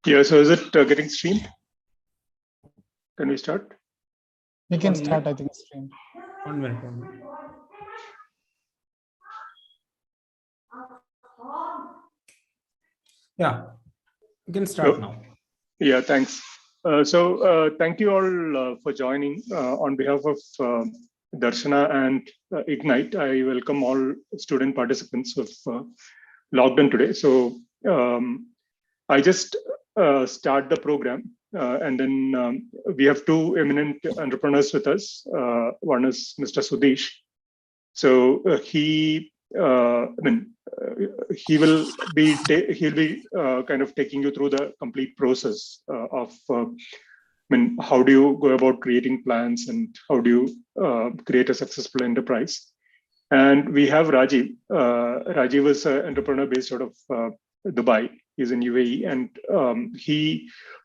Yeah, so is it getting streamed? Can we start? We can start, I think, stream. 1 minute. Yeah, you can start now. Yeah, thanks. Thank you all for joining. On behalf of Darsana and Ignite, I welcome all student participants who've logged in today. So I just start the program and then we have two eminent entrepreneurs with us. One is Mr. Sudesh. So he'll be kind of taking you through the complete process of how do you go about creating plans and how do you create a successful enterprise. And we have Rajiv. Rajiv is an entrepreneur based out of Dubai. He's in UAE, and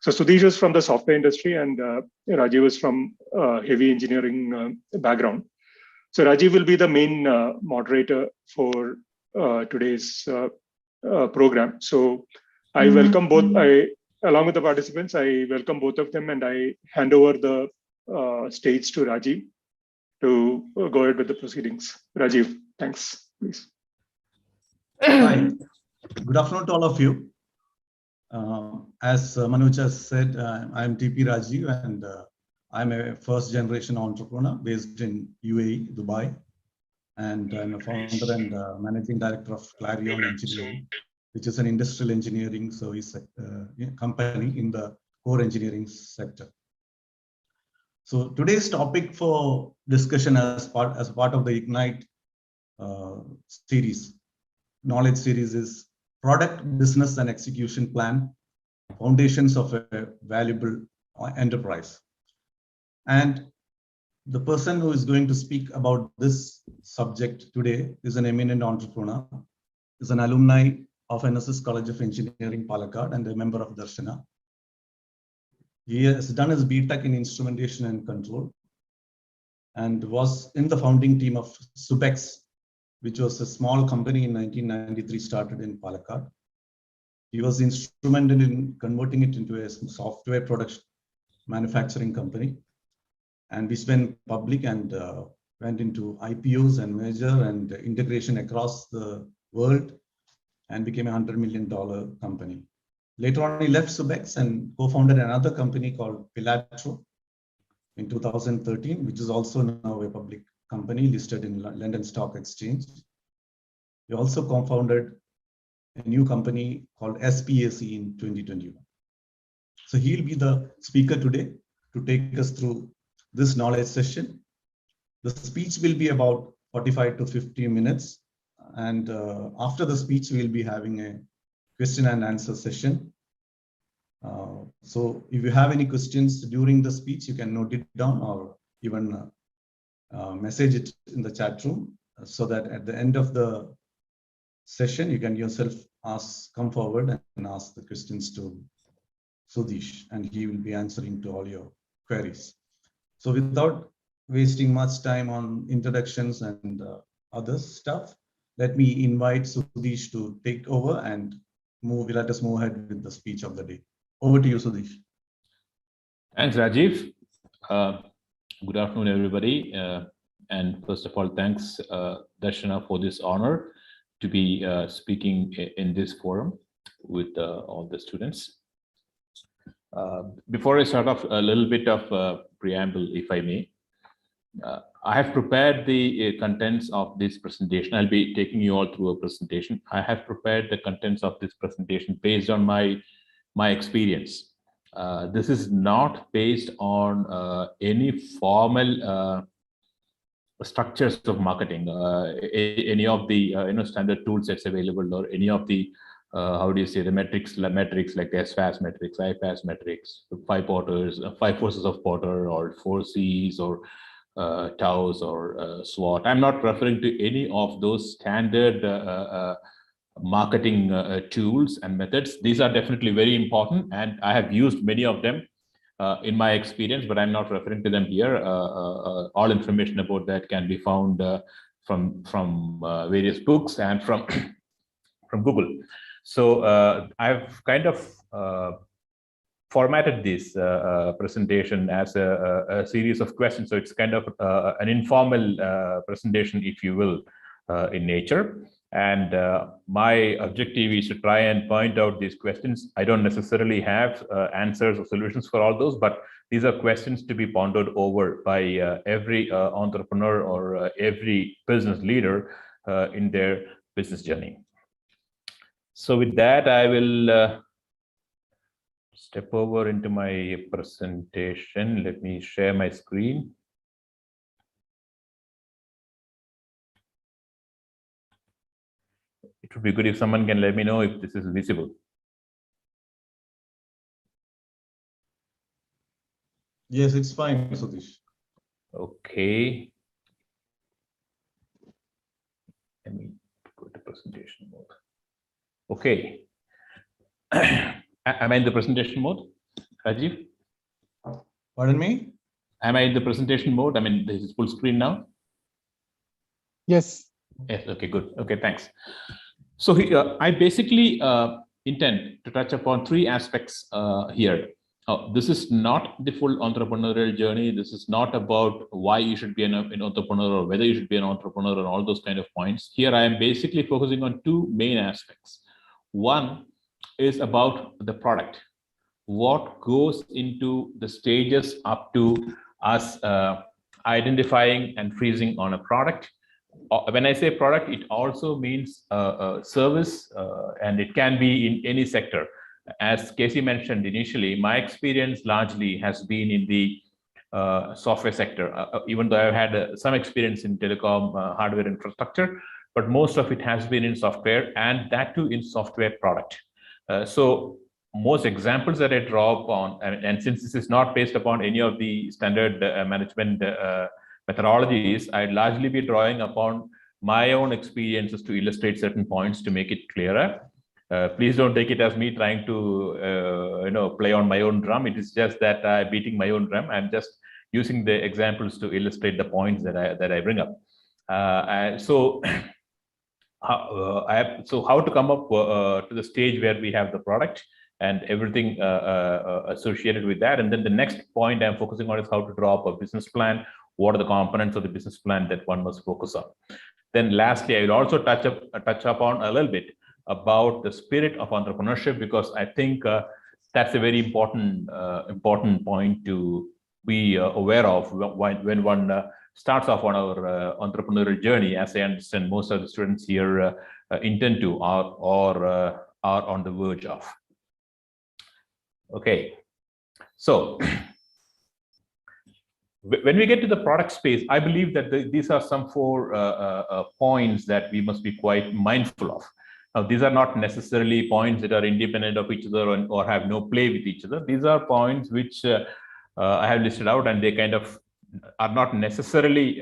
so Sudesh is from the software industry, and Rajiv is from heavy engineering background. So Rajiv will be the main moderator for today's program. So I welcome both. Along with the participants, I welcome both of them, and I hand over the stage to Rajiv to go ahead with the proceedings. Rajiv, thanks, please. Hi, good afternoon to all of you. As Manoj has said, I'm TP Rajiv, and I'm a first generation entrepreneur based in UAE, Dubai. And I'm a founder and managing director of Clarion Engineering, which is an industrial engineering service company in the core engineering sector. So today's topic for discussion as part of the Ignite series, knowledge series, is product, business, and execution plan, foundations of a valuable enterprise. And the person who is going to speak about this subject today is an eminent entrepreneur, is an alumni of NSS College of Engineering, Palakkad, and a member of Darsana. He has done his BTech in instrumentation and control and was in the founding team of Subex, which was a small company in 1993 started in Palakkad. He was instrumental in converting it into a software production manufacturing company. And we went public and went into IPOs and merger and integration across the world and became a $100 million company. Later on, he left Subex and co-founded another company called Pilatro in 2013, which is also now a public company listed in London Stock Exchange. He also co-founded a new company called SPAC in 2021. So he'll be the speaker today to take us through this knowledge session. The speech will be about 45 to 50 minutes. And after the speech, we'll be having a question and answer session. So if you have any questions during the speech, you can note it down or even message it in the chat room so that at the end of the session, you can yourself come forward and ask the questions to Sudesh, and he will be answering to all your queries. So without wasting much time on introductions and other stuff, let me invite Sudesh to take over and let us move ahead with the speech of the day. Over to you, Sudesh. Thanks, Rajiv. Good afternoon, everybody. And first of all, thanks, Darsana, for this honor to be speaking in this forum with all the students. Before I start off, a little bit of preamble, if I may. I have prepared the contents of this presentation. I'll be taking you all through a presentation. I have prepared the contents of this presentation based on my experience. This is not based on any formal structures of marketing, any of the standard tool sets available, or any of the how do you say, the metrics like SFAS metrics, IFAS metrics, 5 forces of Porter, or 4 Cs, or TAUs, or SWOT. I'm not referring to any of those standard marketing tools and methods. These are definitely very important, and I have used many of them in my experience, but I'm not referring to them here. All information about that can be found from various books and from Google. So I've kind of formatted this presentation as a series of questions. So it's kind of an informal presentation, if you will, in nature. And my objective is to try and point out these questions. I don't necessarily have answers or solutions for all those, but these are questions to be pondered over by every entrepreneur or every business leader in their business journey. So with that, I will step over into my presentation. Let me share my screen. It would be good if someone can let me know if this is visible. Yes, it's fine, Satish. Okay. Let me go to presentation mode. Okay. Am I in the presentation mode, Rajiv? Pardon me? Am I in the presentation mode? I mean, this is full screen now. Yes. Yes. Okay. Good. Okay. Thanks. So I basically intend to touch upon three aspects here. This is not the full entrepreneurial journey. This is not about why you should be an entrepreneur or whether you should be an entrepreneur and all those kind of points. Here, I am basically focusing on two main aspects. One is about the product. What goes into the stages up to us identifying and freezing on a product. When I say product, it also means service, and it can be in any sector. As Casey mentioned initially, my experience largely has been in the software sector, even though I've had some experience in telecom hardware infrastructure, but most of it has been in software, and that too in software product. So most examples that I draw upon, and since this is not based upon any of the standard management methodologies, I'd largely be drawing upon my own experiences to illustrate certain points to make it clearer. Please don't take it as me trying to play on my own drum. It is just that I'm beating my own drum. I'm just using the examples to illustrate the points that I bring up. So how to come up to the stage where we have the product and everything associated with that. And then the next point I'm focusing on is how to draw up a business plan. What are the components of the business plan that one must focus on? Then lastly, I will also touch upon a little bit about the spirit of entrepreneurship, because I think that's a very important point to be aware of when one starts off on our entrepreneurial journey. As I understand, most of the students here intend to or are on the verge of. Okay, so when we get to the product space, I believe that these are some four points that we must be quite mindful of. Now, these are not necessarily points that are independent of each other or have no play with each other. These are points which I have listed out, and they kind of are not necessarily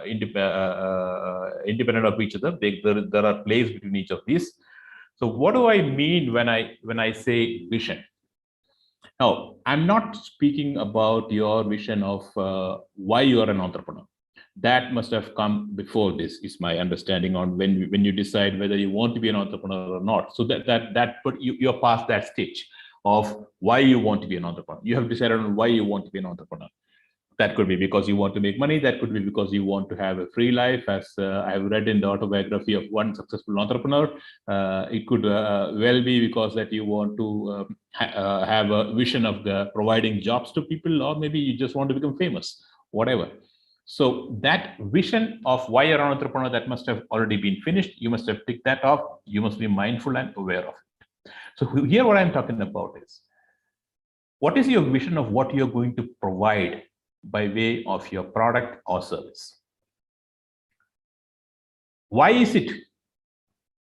independent of each other. There are plays between each of these. So what do I mean when I say vision? Now, I'm not speaking about your vision of why you are an entrepreneur. That must have come before this, is my understanding on when you decide whether you want to be an entrepreneur or not. So you're past that stage of why you want to be an entrepreneur. You have decided on why you want to be an entrepreneur. That could be because you want to make money. That could be because you want to have a free life, as I've read in the autobiography of one successful entrepreneur. It could well be because that you want to have a vision of providing jobs to people, or maybe you just want to become famous, whatever. So that vision of why you're an entrepreneur, that must have already been finished. You must have ticked that off. You must be mindful and aware of it. So here what I'm talking about is, what is your vision of what you're going to provide by way of your product or service? Why is it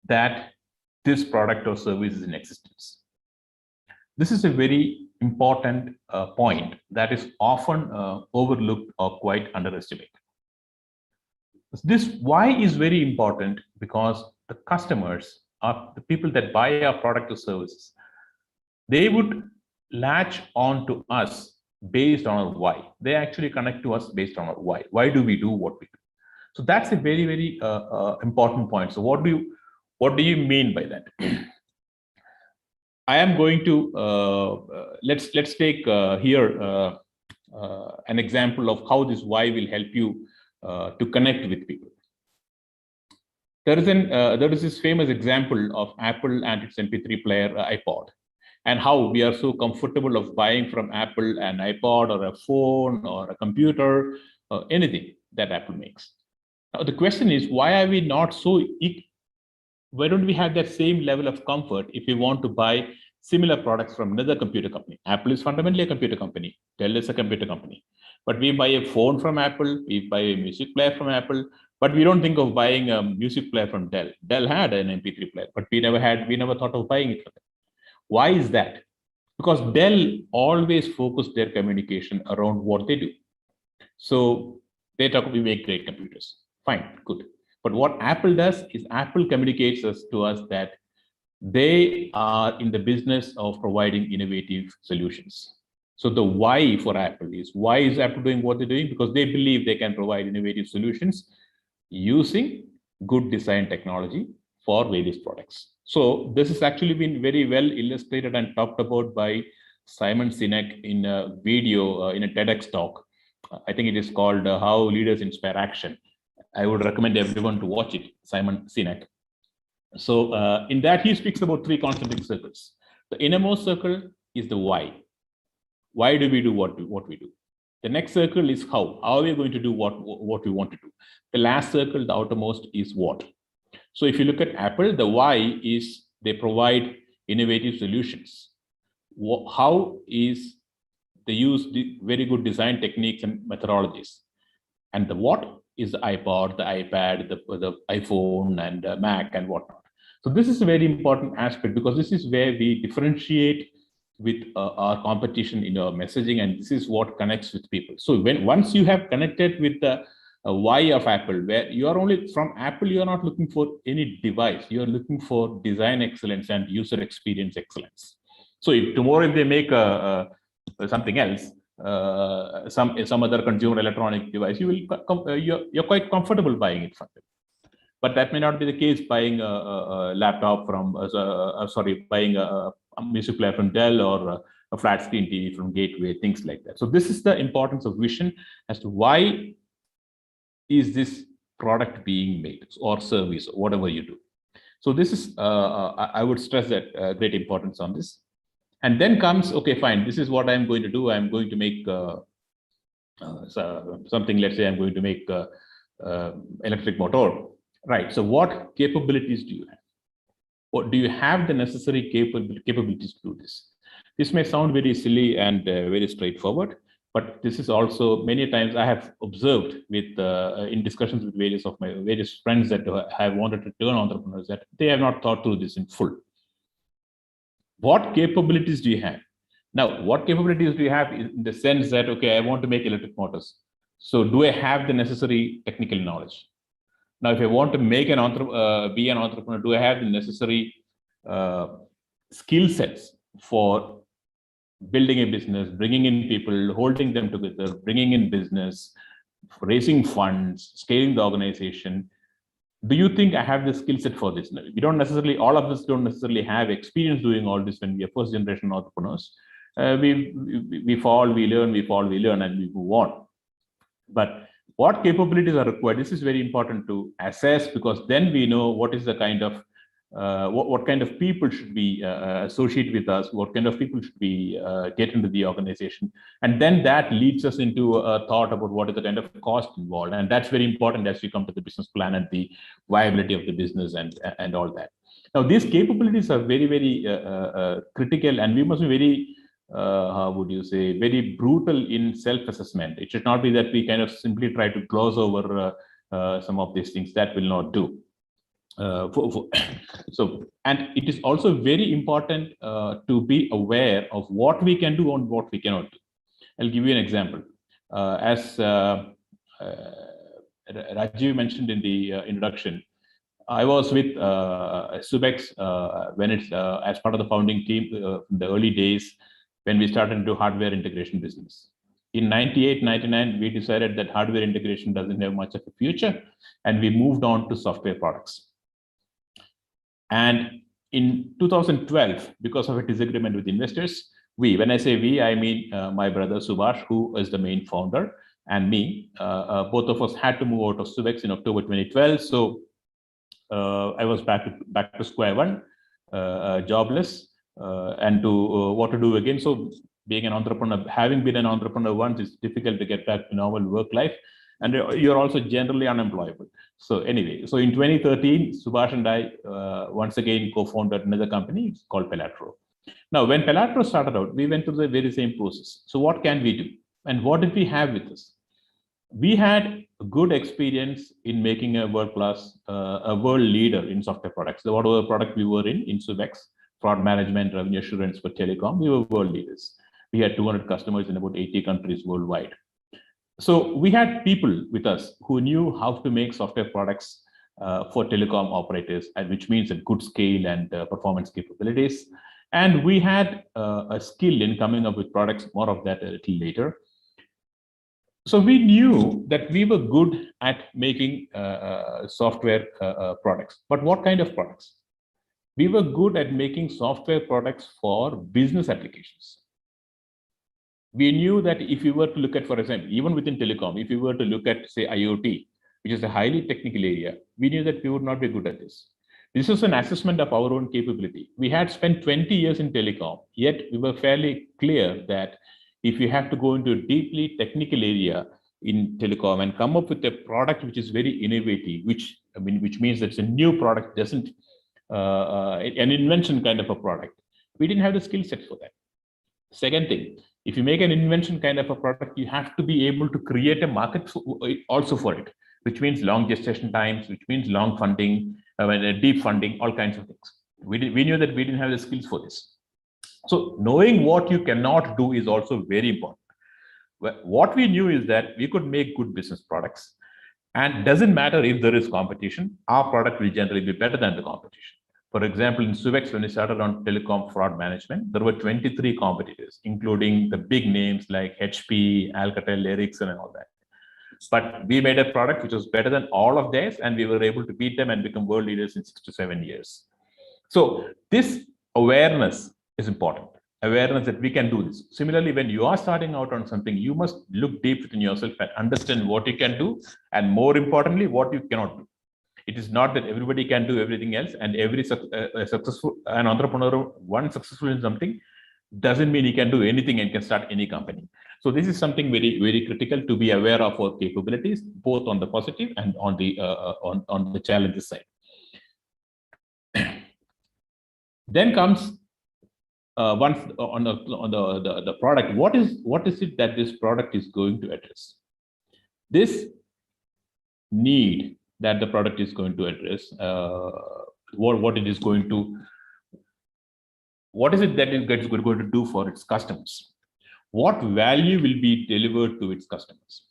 that this product or service is in existence? This is a very important point that is often overlooked or quite underestimated. This why is very important because the customers are the people that buy our product or services. They would latch on to us based on our why. They actually connect to us based on our why. Why do we do what we do? So that's a very, very important point. So what do you mean by that? I am going to let's take here an example of how this why will help you to connect with people. There is this famous example of Apple and its MP3 player iPod, and how we are so comfortable of buying from Apple an iPod or a phone or a computer or anything that Apple makes. Now the question is, why are we not so? Why don't we have that same level of comfort if we want to buy similar products from another computer company? Apple is fundamentally a computer company. Dell is a computer company. But we buy a phone from Apple, we buy a music player from Apple, but we don't think of buying a music player from Dell. Dell had an MP3 player, but we never thought of buying it from them. Why is that? Because Dell always focused their communication around what they do. So they talk, we make great computers. Fine, good. But what Apple does is Apple communicates to us that they are in the business of providing innovative solutions. So the why for Apple is, why is Apple doing what they're doing? Because they believe they can provide innovative solutions using good design technology for various products. So this has actually been very well illustrated and talked about by Simon Sinek in a video, in a TEDx talk. I think it is called How Leaders Inspire Action. I would recommend everyone to watch it, Simon Sinek. So in that, he speaks about 3 concentric circles. The innermost circle is the why. Why do we do what we do? The next circle is how. How are we going to do what we want to do? The last circle, the outermost, is what. So if you look at Apple, the why is they provide innovative solutions. How is they use the very good design techniques and methodologies. And the what is the iPod, the iPad, the iPhone, and Mac, and whatnot. So this is a very important aspect, because this is where we differentiate with our competition in our messaging, and this is what connects with people. So once you have connected with the why of Apple, where you are only from Apple, you are not looking for any device, you are looking for design excellence and user experience excellence. So if tomorrow if they make something else, some other consumer electronic device, you're quite comfortable buying it from them. But that may not be the case buying a laptop from, buying a music player from Dell, or a flat screen TV from Gateway, things like that. So this is the importance of vision as to why is this product being made, or service, or whatever you do. So this is, I would stress that great importance on this. And then comes, okay, fine, this is what I'm going to do. I'm going to make something, let's say I'm going to make electric motor, right? So what capabilities do you have? Or do you have the necessary capabilities to do this? This may sound very silly and very straightforward, but this is also many times I have observed with in discussions with various friends that have wanted to turn entrepreneurs, that they have not thought through this in full. What capabilities do you have? Now, what capabilities do you have in the sense that, okay, I want to make electric motors. So do I have the necessary technical knowledge? Now, if I want to make be an entrepreneur, do I have the necessary skill sets for building a business, bringing in people, holding them together, bringing in business, raising funds, scaling the organization? Do you think I have the skill set for this? No, we don't necessarily, all of us don't necessarily have experience doing all this when we are first generation entrepreneurs. We fall, we learn, and we move on. But what capabilities are required? This is very important to assess, because then we know what is the kind of what kind of people should be associate with us, what kind of people should we get into the organization, and then that leads us into a thought about what is the kind of cost involved, and that's very important as we come to the business plan and the viability of the business and all that. Now, these capabilities are very, very critical, and we must be very how would you say, very brutal in self-assessment. It should not be that we kind of simply try to gloss over some of these things. That will not do. So, and it is also very important to be aware of what we can do and what we cannot do. I'll give you an example. As Rajiv mentioned in the introduction, I was with Subex when it's as part of the founding team in the early days when we started into hardware integration business. In 98, 99, we decided that hardware integration doesn't have much of a future, and we moved on to software products. And in 2012, because of a disagreement with investors, when I say we, I mean my brother Subhash, who is the main founder, and me, both of us had to move out of Suvex in October 2012. So I was back to square one, jobless, and to what to do again. So being an entrepreneur, having been an entrepreneur once, it's difficult to get back to normal work life, and you're also generally unemployable. So anyway, so in 2013, Subhash and I once again co-founded another company called Pelatro. Now, when Pelatro started out, we went through the very same process. So what can we do? And what did we have with us? We had a good experience in making a world-class, a world leader in software products. So whatever product we were in Suvex, fraud management, revenue assurance for telecom, we were world leaders. We had 200 customers in about 80 countries worldwide. So we had people with us who knew how to make software products for telecom operators, and which means a good scale and performance capabilities. And we had a skill in coming up with products, more of that a little later. So we knew that we were good at making software products, but what kind of products? We were good at making software products for business applications. We knew that if you were to look at, for example, even within telecom, if you were to look at, say, IoT, which is a highly technical area, we knew that we would not be good at this. This was an assessment of our own capability. We had spent 20 years in telecom, yet we were fairly clear that if you have to go into a deeply technical area in telecom and come up with a product which is very innovative, which means that it's a new product, doesn't an invention kind of a product, we didn't have the skill set for that. Second thing, if you make an invention kind of a product, you have to be able to create a market also for it, which means long gestation times, which means long funding, deep funding, all kinds of things. We knew that we didn't have the skills for this. So knowing what you cannot do is also very important. What we knew is that we could make good business products, and doesn't matter if there is competition, our product will generally be better than the competition. For example, in Suvex, when we started on telecom fraud management, there were 23 competitors, including the big names like HP, Alcatel, Ericsson, and all that. But we made a product which was better than all of theirs, and we were able to beat them and become world leaders in 6 to 7 years. So this awareness is important. Awareness that we can do this. Similarly, when you are starting out on something, you must look deep within yourself and understand what you can do, and more importantly, what you cannot do. It is not that everybody can do everything else, and every an entrepreneur, one successful in something, doesn't mean he can do anything and can start any company. So this is something very, very critical to be aware of our capabilities, both on the positive and on the challenges side. Then comes once on the product. What is it that this product is going to address? This need that the product is going to address, what it is going to, what is it that it's going to do for its customers? What value will be delivered to its customers?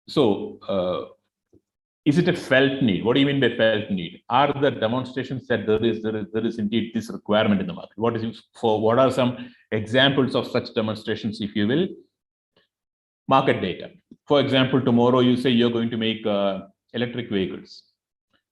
So, is it a felt need? What do you mean by felt need? Are the demonstrations that there is indeed this requirement in the market? What are some examples of such demonstrations, if you will? Market data. For example, tomorrow you say you're going to make electric vehicles.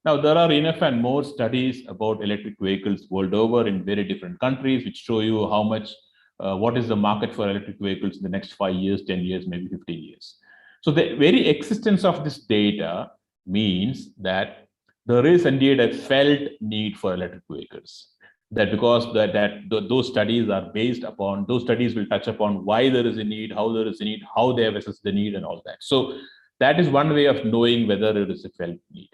Now, there are enough and more studies about electric vehicles world over in very different countries, which show you how much, what is the market for electric vehicles in the next 5 years, 10 years, maybe 15 years. So the very existence of this data means that there is indeed a felt need for electric vehicles. That because those studies are based upon, those studies will touch upon why there is a need, how there is a need, how they have assessed the need, and all that. So that is one way of knowing whether it is a felt need.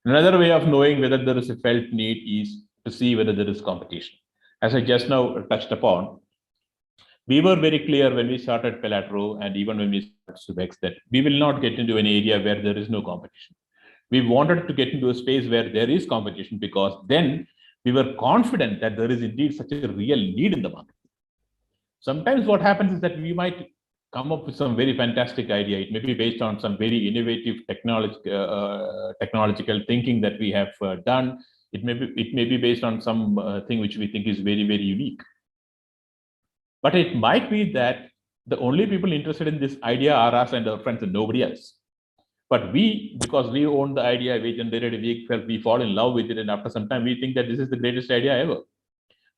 Another way of knowing whether there is a felt need is to see whether there is competition. As I just now touched upon, we were very clear when we started Pelatro, and even when we started Suvex, that we will not get into an area where there is no competition. We wanted to get into a space where there is competition, because then we were confident that there is indeed such a real need in the market. Sometimes what happens is that we might come up with some very fantastic idea. It may be based on some very innovative technological thinking that we have done. It may be based on some thing which we think is very, very unique. But it might be that the only people interested in this idea are us and our friends and nobody else. But because we own the idea, we generated it, we fall in love with it, and after some time we think that this is the greatest idea ever.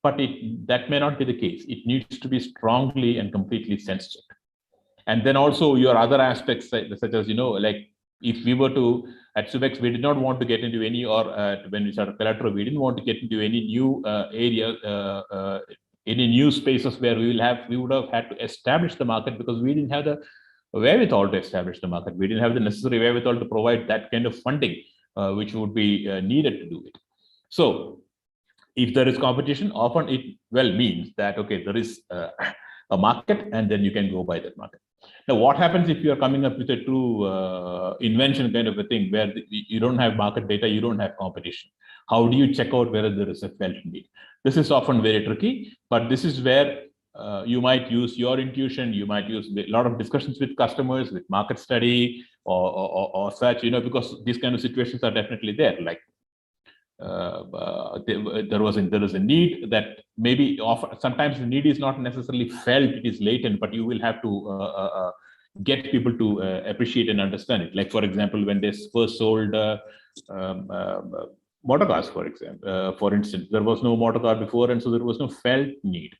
But that may not be the case. It needs to be strongly and completely sense checked. And then also your other aspects, such as, like if we were to, at Subex, we did not want to get into any, or when we started Collateral, we didn't want to get into any new area, any new spaces where we would have had to establish the market, because we didn't have the wherewithal to establish the market. We didn't have the necessary wherewithal to provide that kind of funding, which would be needed to do it. So if there is competition, often it means that, okay, there is a market, and then you can go by that market. Now, what happens if you are coming up with a true invention kind of a thing, where you don't have market data, you don't have competition? How do you check out whether there is a felt need? This is often very tricky, but this is where you might use your intuition, you might use a lot of discussions with customers, with market study or such, because these kind of situations are definitely there. Like there is a need that maybe sometimes the need is not necessarily felt, it is latent, but you will have to get people to appreciate and understand it. Like, for example, when they first sold motor cars, for instance, there was no motor car before, and so there was no felt need.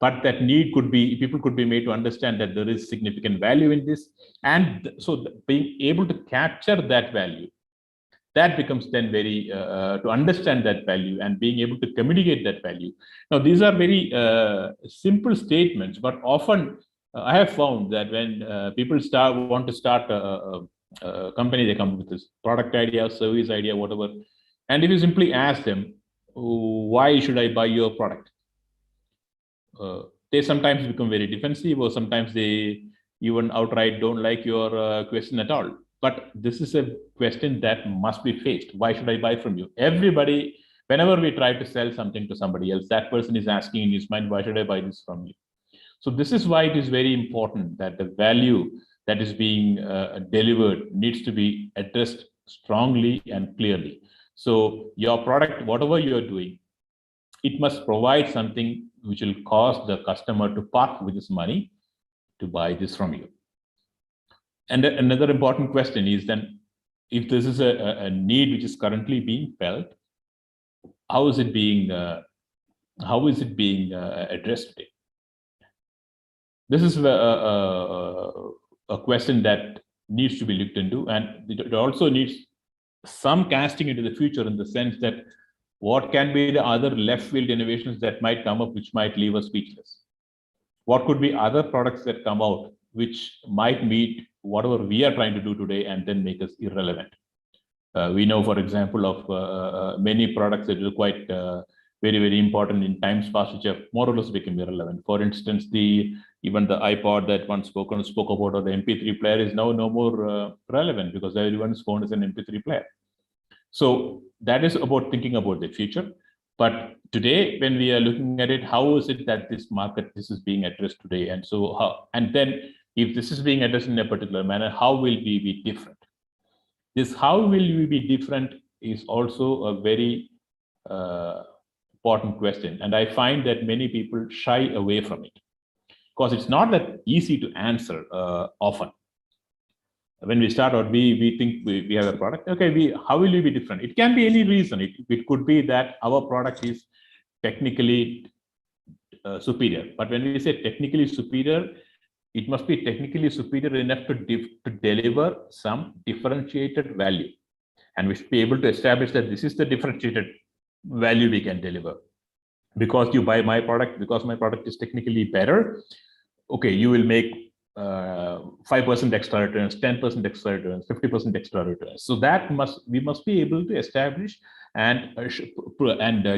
But that need people could be made to understand that there is significant value in this, and so being able to capture that value, that becomes then very to understand that value and being able to communicate that value. Now, these are very simple statements, but often I have found that when people want to start a company, they come with this product idea, service idea, whatever, and if you simply ask them, why should I buy your product? They sometimes become very defensive, or sometimes they even outright don't like your question at all. But this is a question that must be faced. Why should I buy from you? Everybody, whenever we try to sell something to somebody else, that person is asking in his mind, why should I buy this from you? So this is why it is very important that the value that is being delivered needs to be addressed strongly and clearly. So your product, whatever you are doing, it must provide something which will cause the customer to part with his money to buy this from you. And another important question is then, if this is a need which is currently being felt, how is it being addressed today? This is a question that needs to be looked into, and it also needs some casting into the future, in the sense that what can be the other left field innovations that might come up, which might leave us speechless? What could be other products that come out which might meet whatever we are trying to do today and then make us irrelevant? We know, for example, of many products that are quite very, very important in times past, which have more or less become irrelevant. For instance, even the iPod that once spoke about, or the MP3 player, is now no more relevant, because everyone's phone is an MP3 player. So that is about thinking about the future. But today, when we are looking at it, how is it that this is being addressed today? And so, and then if this is being addressed in a particular manner, how will we be different? This how will we be different is also a very important question. And I find that many people shy away from it, because it's not that easy to answer often. When we start out, we think we have a product. Okay, how will we be different? It can be any reason. It could be that our product is technically superior. But when we say technically superior, it must be technically superior enough to deliver some differentiated value. And we should be able to establish that this is the differentiated value we can deliver. Because you buy my product, because my product is technically better, okay, you will make 5% extra returns, 10% extra returns, 50% extra returns. So that we must be able to establish and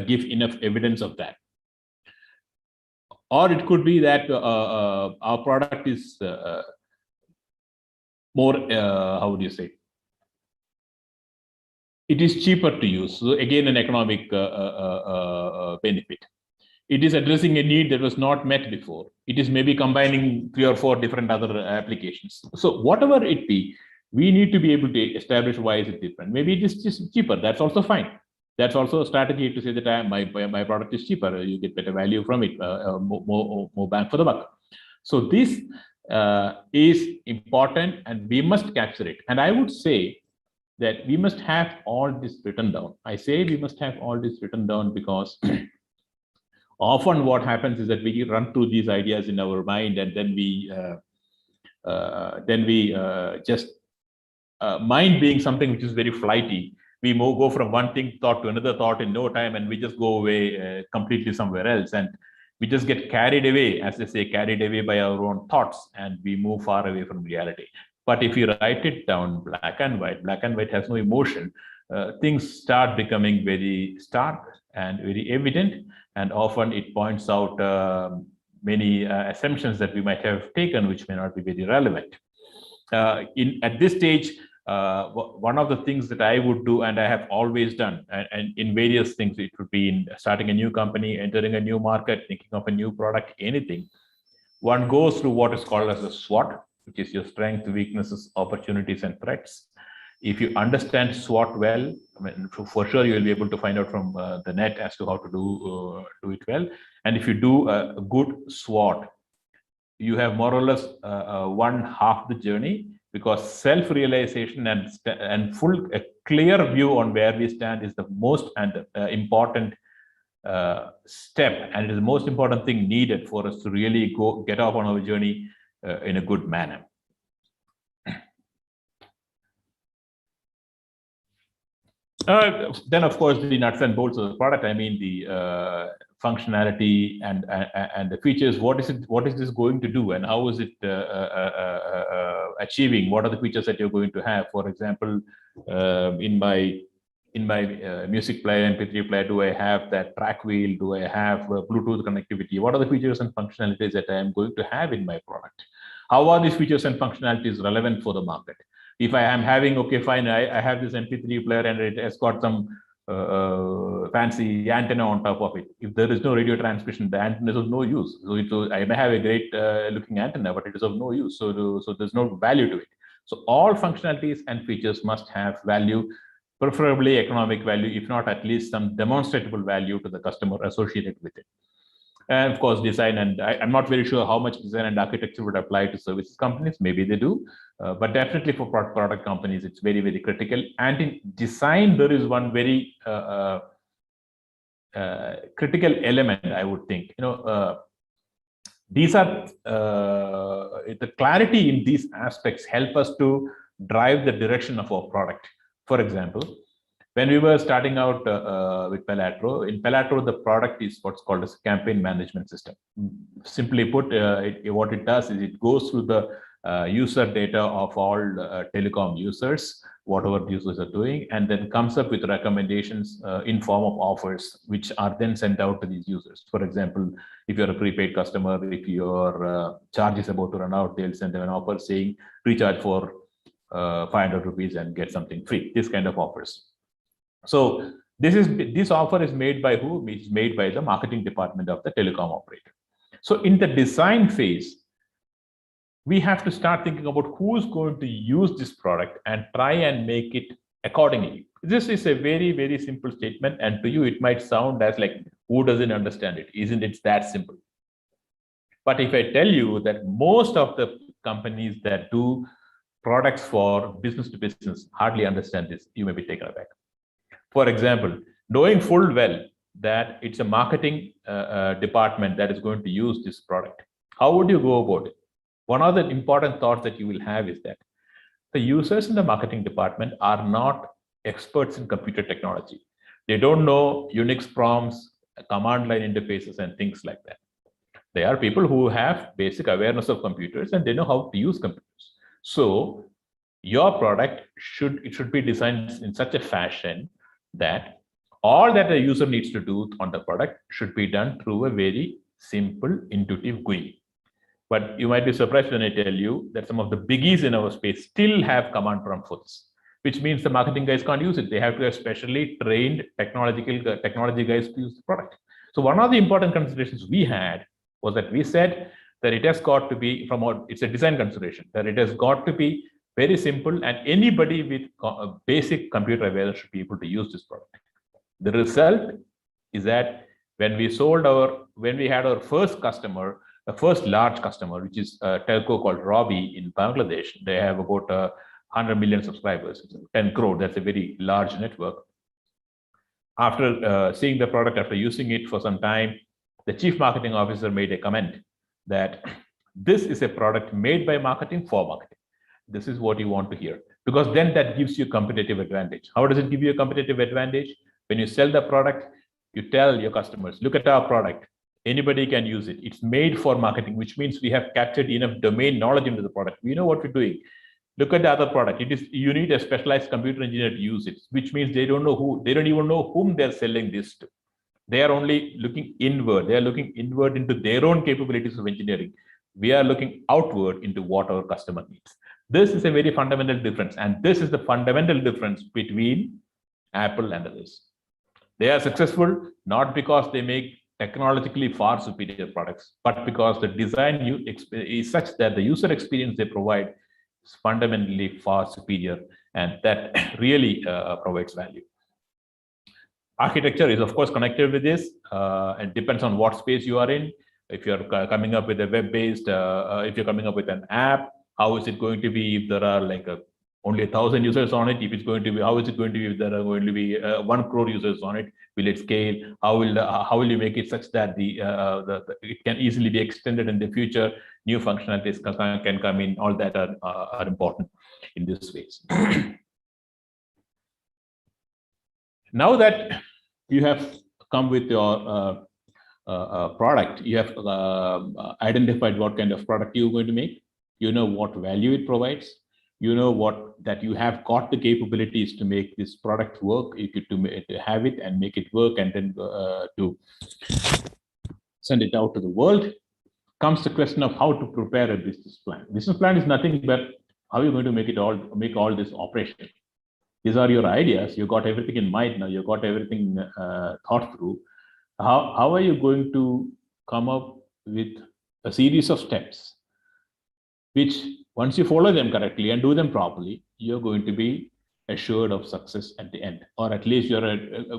give enough evidence of that. Or it could be that our product is more, how would you say? It is cheaper to use. So again, an economic benefit. It is addressing a need that was not met before. It is maybe combining 3 or 4 different other applications. So whatever it be, we need to be able to establish why is it different. Maybe it is just cheaper. That's also fine. That's also a strategy to say that my product is cheaper. You get better value from it, more bang for the buck. So this is important, and we must capture it. And I would say that we must have all this written down. I say we must have all this written down because often what happens is that we run through these ideas in our mind, and then we just mind being something which is very flighty, we go from one thought to another thought in no time, and we just go away completely somewhere else, and we just get carried away, as they say, carried away by our own thoughts, and we move far away from reality. But if you write it down black and white has no emotion, things start becoming very stark and very evident, and often it points out many assumptions that we might have taken which may not be very relevant. At this stage, one of the things that I would do, and I have always done, and in various things, it would be in starting a new company, entering a new market, thinking of a new product, anything. One goes through what is called as a SWOT, which is your strengths, weaknesses, opportunities, and threats. If you understand SWOT well, I mean, for sure you will be able to find out from the net as to how to do it well. And if you do a good SWOT, you have more or less one half the journey, because self-realization and a clear view on where we stand is the most important step, and it is the most important thing needed for us to really get off on our journey in a good manner. Then, of course, the nuts and bolts of the product. I mean, the functionality and the features. What is this going to do, and how is it achieving? What are the features that you're going to have? For example, in my music player, MP3 player, do I have that track wheel? Do I have Bluetooth connectivity? What are the features and functionalities that I am going to have in my product? How are these features and functionalities relevant for the market? If I am having, okay, fine, I have this MP3 player and it has got some fancy antenna on top of it. If there is no radio transmission, the antenna is of no use. So I may have a great looking antenna, but it is of no use. So there's no value to it. So all functionalities and features must have value, preferably economic value, if not at least some demonstrable value to the customer associated with it. And of course, design, and I'm not very sure how much design and architecture would apply to services companies. Maybe they do, but definitely for product companies, it's very, very critical. And in design, there is one very critical element, I would think. These are the clarity in these aspects help us to drive the direction of our product. For example, when we were starting out with Pelatro, in Pelatro, the product is what's called as a campaign management system. Simply put, what it does is it goes through the user data of all telecom users, whatever the users are doing, and then comes up with recommendations in form of offers, which are then sent out to these users. For example, if you're a prepaid customer, if your charge is about to run out, they'll send them an offer saying, recharge for 500 rupees and get something free, this kind of offers. So this offer is made by who? It's made by the marketing department of the telecom operator. So in the design phase, we have to start thinking about who's going to use this product and try and make it accordingly. This is a very, very simple statement, and to you it might sound as like, who doesn't understand it? Isn't it that simple? But if I tell you that most of the companies that do products for business to business hardly understand this, you may be taken aback. For example, knowing full well that it's a marketing department that is going to use this product, how would you go about it? One of the important thoughts that you will have is that the users in the marketing department are not experts in computer technology. They don't know Unix prompts, command line interfaces, and things like that. They are people who have basic awareness of computers and they know how to use computers. So your product should be designed in such a fashion that all that a user needs to do on the product should be done through a very simple, intuitive GUI. But you might be surprised when I tell you that some of the biggies in our space still have command prompt for this, which means the marketing guys can't use it. They have to have specially trained technology guys to use the product. So one of the important considerations we had was that we said that it has got to be it's a design consideration, that it has got to be very simple, and anybody with basic computer awareness should be able to use this product. The result is that when we had our first customer, the first large customer, which is a telco called Robi in Bangladesh. They have about 100 million subscribers, 10 crore. That's a very large network. After seeing the product, after using it for some time, the chief marketing officer made a comment that this is a product made by marketing for marketing. This is what you want to hear, because then that gives you competitive advantage. How does it give you a competitive advantage? When you sell the product, you tell your customers, look at our product. Anybody can use it. It's made for marketing, which means we have captured enough domain knowledge into the product. We know what we're doing. Look at the other product. You need a specialized computer engineer to use it, which means they don't even know whom they're selling this to. They are only looking inward. They are looking inward into their own capabilities of engineering. We are looking outward into what our customer needs. This is a very fundamental difference. And this is the fundamental difference between Apple and others. They are successful not because they make technologically far superior products, but because the design is such that the user experience they provide is fundamentally far superior, and that really provides value. Architecture is, of course, connected with this. It depends on what space you are in. If you're coming up with a web-based, if you're coming up with an app, how is it going to be if there are like only 1,000 users on it? If it's going to be, how is it going to be if there are going to be 1 crore users on it? Will it scale? How will you make it such that it can easily be extended in the future? New functionalities can come in. All that are important in this space. Now that you have come with your product, you have identified what kind of product you're going to make. You know what value it provides. You know that you have got the capabilities to make this product work, to have it and make it work, and then to send it out to the world. Comes the question of how to prepare a business plan. Business plan is nothing but how you're going to make all this operational. These are your ideas. You got everything in mind now. You got everything thought through. How are you going to come up with a series of steps, which once you follow them correctly and do them properly, you're going to be assured of success at the end, or at least you're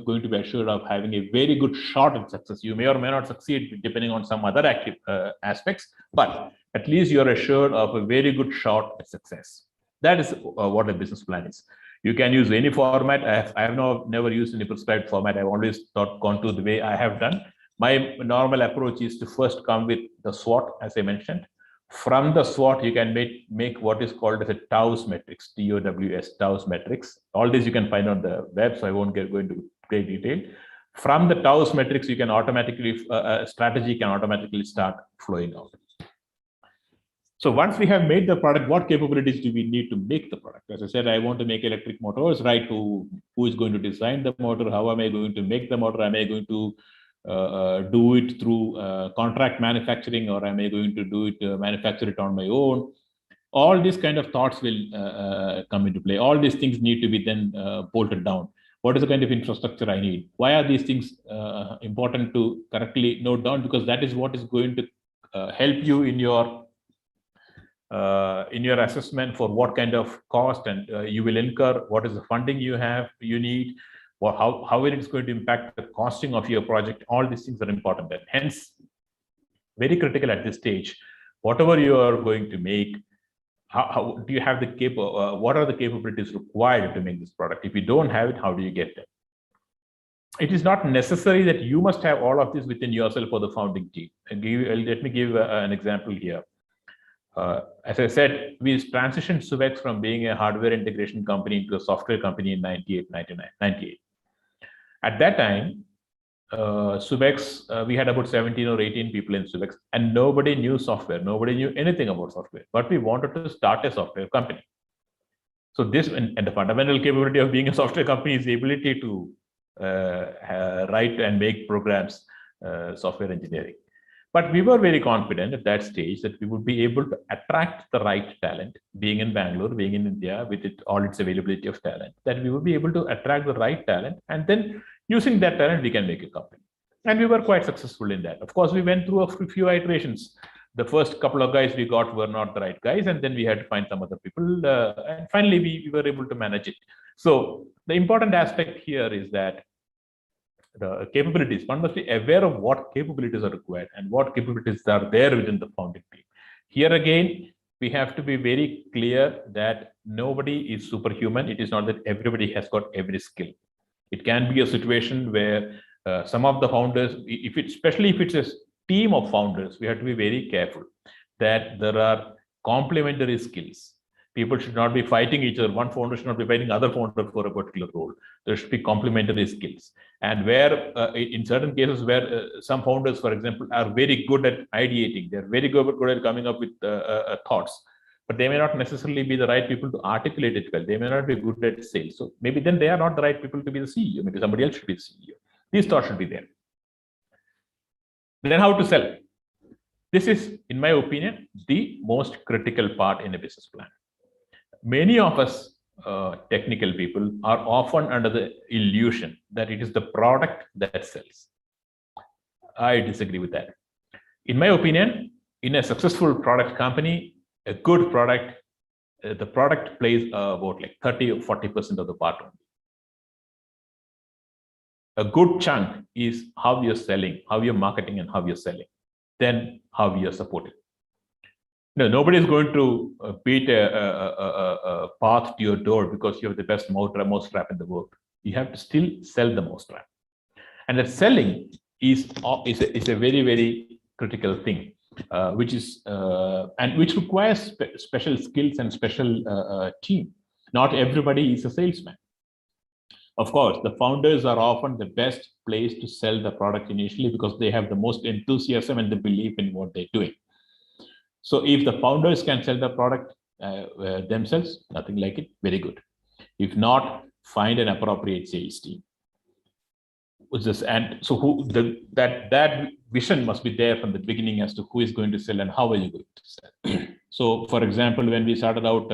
going to be assured of having a very good shot at success. You may or may not succeed depending on some other active aspects, but at least you're assured of a very good shot at success. That is what a business plan is. You can use any format. I have never used any prescribed format. I've always gone to the way I have done. My normal approach is to first come with the SWOT, as I mentioned. From the SWOT, you can make what is called as a TOWS matrix, TOWS, TOWS matrix. All this you can find on the web, so I won't go into great detail. From the TOWS matrix, you can automatically, strategy can automatically start flowing out. So once we have made the product, what capabilities do we need to make the product? As I said, I want to make electric motors, right? Who is going to design the motor? How am I going to make the motor? Am I going to do it through contract manufacturing, or am I going to do it, manufacture it on my own? All these kind of thoughts will come into play. All these things need to be then bolted down. What is the kind of infrastructure I need? Why are these things important to correctly note down? Because that is what is going to help you in your assessment for what kind of cost and you will incur, what is the funding you need, or how it is going to impact the costing of your project. All these things are important, and hence very critical at this stage. Whatever you are going to make, how do you have the what are the capabilities required to make this product? If you don't have it, how do you get them? It is not necessary that you must have all of this within yourself or the founding team. Let me give an example here. As I said, we transitioned Subex from being a hardware integration company into a software company in 98. At that time, Subex, we had about 17 or 18 people in Subex, and nobody knew software. Nobody knew anything about software, but we wanted to start a software company. So this, and the fundamental capability of being a software company is the ability to write and make programs, software engineering. But we were very confident at that stage that we would be able to attract the right talent, being in Bangalore, being in India, with all its availability of talent, that we would be able to attract the right talent, and then using that talent, we can make a company. And we were quite successful in that. Of course, we went through a few iterations. The first couple of guys we got were not the right guys, and then we had to find some other people. And finally, we were able to manage it. So the important aspect here is that the capabilities. One must be aware of what capabilities are required and what capabilities are there within the founding team. Here again, we have to be very clear that nobody is superhuman. It is not that everybody has got every skill. It can be a situation where some of the founders, especially if it's a team of founders, we have to be very careful that there are complementary skills. People should not be fighting each other. One founder should not be fighting other founder for a particular role. There should be complementary skills. And where in certain cases where some founders, for example, are very good at ideating, they're very good at coming up with thoughts, but they may not necessarily be the right people to articulate it well. They may not be good at sales. So maybe then they are not the right people to be the CEO. Maybe somebody else should be the CEO. These thoughts should be there. Then how to sell? This is, in my opinion, the most critical part in a business plan. Many of us technical people are often under the illusion that it is the product that sells. I disagree with that. In my opinion, in a successful product company, a good product, the product plays about like 30 or 40% of the part only. A good chunk is how you're selling, how you're marketing, and how you're selling, then how you're supporting. No, nobody is going to beat a path to your door because you have the best mousetrap in the world. You have to still sell the mousetrap. And that selling is a very, very critical thing, which requires special skills and special team. Not everybody is a salesman. Of course, the founders are often the best place to sell the product initially because they have the most enthusiasm and the belief in what they're doing. So if the founders can sell the product themselves, nothing like it, very good. If not, find an appropriate sales team. And so that vision must be there from the beginning as to who is going to sell and how are you going to sell. So for example, when we started out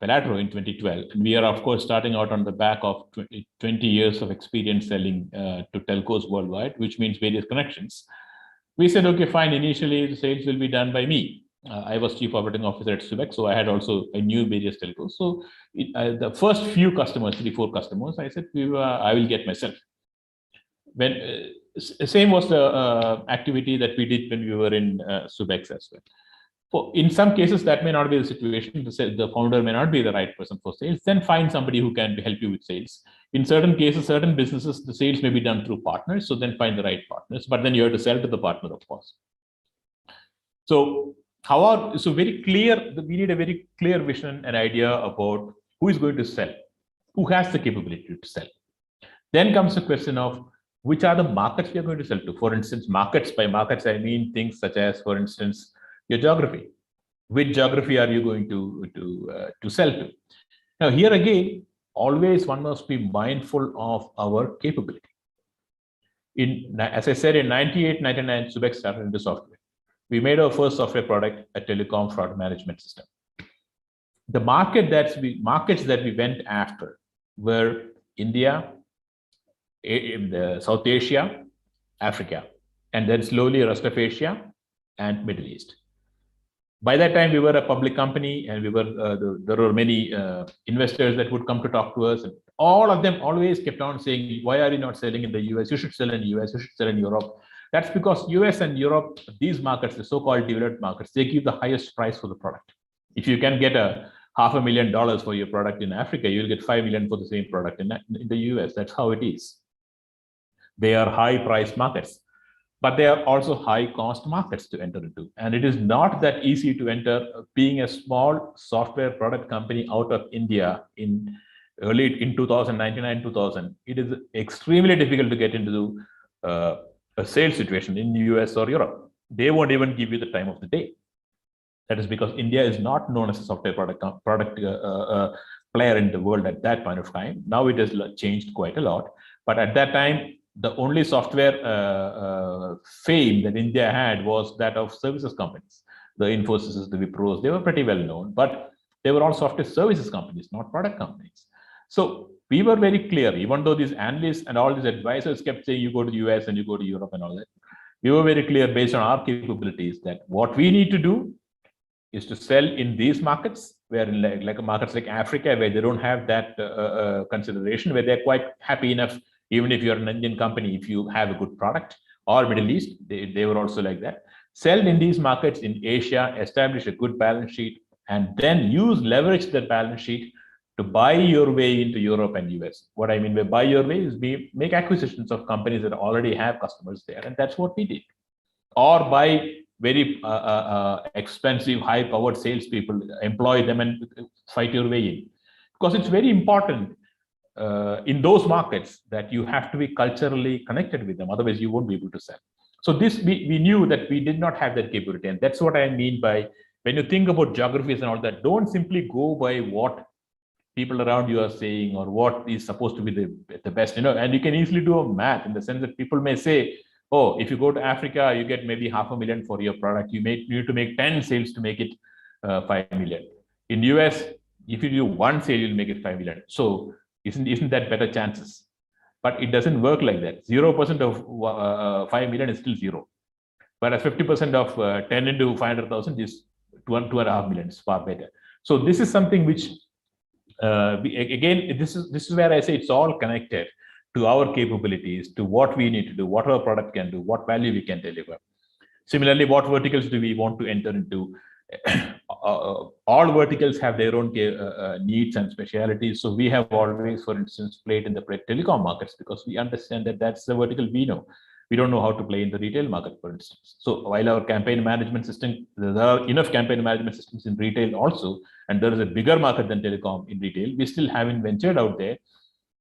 Pelatro in 2012, and we are of course starting out on the back of 20 years of experience selling to telcos worldwide, which means various connections. We said, okay, fine, initially the sales will be done by me. I was chief operating officer at Subex, so I knew various telcos. So the first few customers, 3-4 customers, I said, I will get myself. When same was the activity that we did when we were in Subex as well. In some cases, that may not be the situation. The founder may not be the right person for sales. Then find somebody who can help you with sales. In certain cases, certain businesses, the sales may be done through partners. So then find the right partners. But then you have to sell to the partner, of course. So very clear. We need a very clear vision and idea about who is going to sell, who has the capability to sell. Then comes the question of which are the markets we are going to sell to. For instance, markets, by markets, I mean things such as, for instance, your geography. Which geography are you going to sell to? Now, here again, always one must be mindful of our capability. As I said, in 98, 99, Subex started into software. We made our first software product, a telecom fraud management system. The markets that we went after were India, South Asia, Africa, and then slowly rest of Asia and Middle East. By that time, we were a public company, and there were many investors that would come to talk to us, and all of them always kept on saying, "Why are you not selling in the US? You should sell in the US. You should sell in Europe." That's because US and Europe, these markets, the so-called developed markets, they give the highest price for the product. If you can get $500,000 for your product in Africa, you'll get $5 million for the same product in the US. That's how it is. They are high-priced markets, but they are also high-cost markets to enter into. And it is not that easy to enter. Being a small software product company out of India in 2099, 2000, it is extremely difficult to get into a sales situation in the US or Europe. They won't even give you the time of the day. That is because India is not known as a software product player in the world at that point of time. Now it has changed quite a lot. But at that time, the only software fame that India had was that of services companies. The Infosys, the Wipros, they were pretty well known, but they were all software services companies, not product companies. So we were very clear, even though these analysts and all these advisors kept saying you go to the US and you go to Europe and all that, we were very clear based on our capabilities that what we need to do is to sell in these markets, where in like markets like Africa, where they don't have that consideration, where they're quite happy enough Even if you're an Indian company, if you have a good product, or Middle East, they were also like that. Sell in these markets in Asia, establish a good balance sheet, and then leverage that balance sheet to buy your way into Europe and US. What I mean by buy your way is make acquisitions of companies that already have customers there. And that's what we did. Or buy very expensive, high-powered salespeople, employ them and fight your way in. Because it's very important in those markets that you have to be culturally connected with them. Otherwise, you won't be able to sell. So this, we knew that we did not have that capability. And that's what I mean by, when you think about geographies and all that, don't simply go by what people around you are saying or what is supposed to be the best, and you can easily do a math in the sense that people may say, oh, if you go to Africa, you get maybe $500,000 for your product. You need to make 10 sales to make it 5 million. In US, if you do one sale, you'll make it 5 million. So isn't that better chances? But it doesn't work like that. 0% of 5 million is still zero. Whereas 50% of 10 into 500,000 is 2.5 million. It's far better. So this is something which, again, this is where I say it's all connected to our capabilities, to what we need to do, what our product can do, what value we can deliver. Similarly, what verticals do we want to enter into? All verticals have their own needs and specialities. So we have always, for instance, played in the telecom markets because we understand that that's the vertical we know. We don't know how to play in the retail market, for instance. So while our campaign management system, there are enough campaign management systems in retail also, and there is a bigger market than telecom in retail, we still haven't ventured out there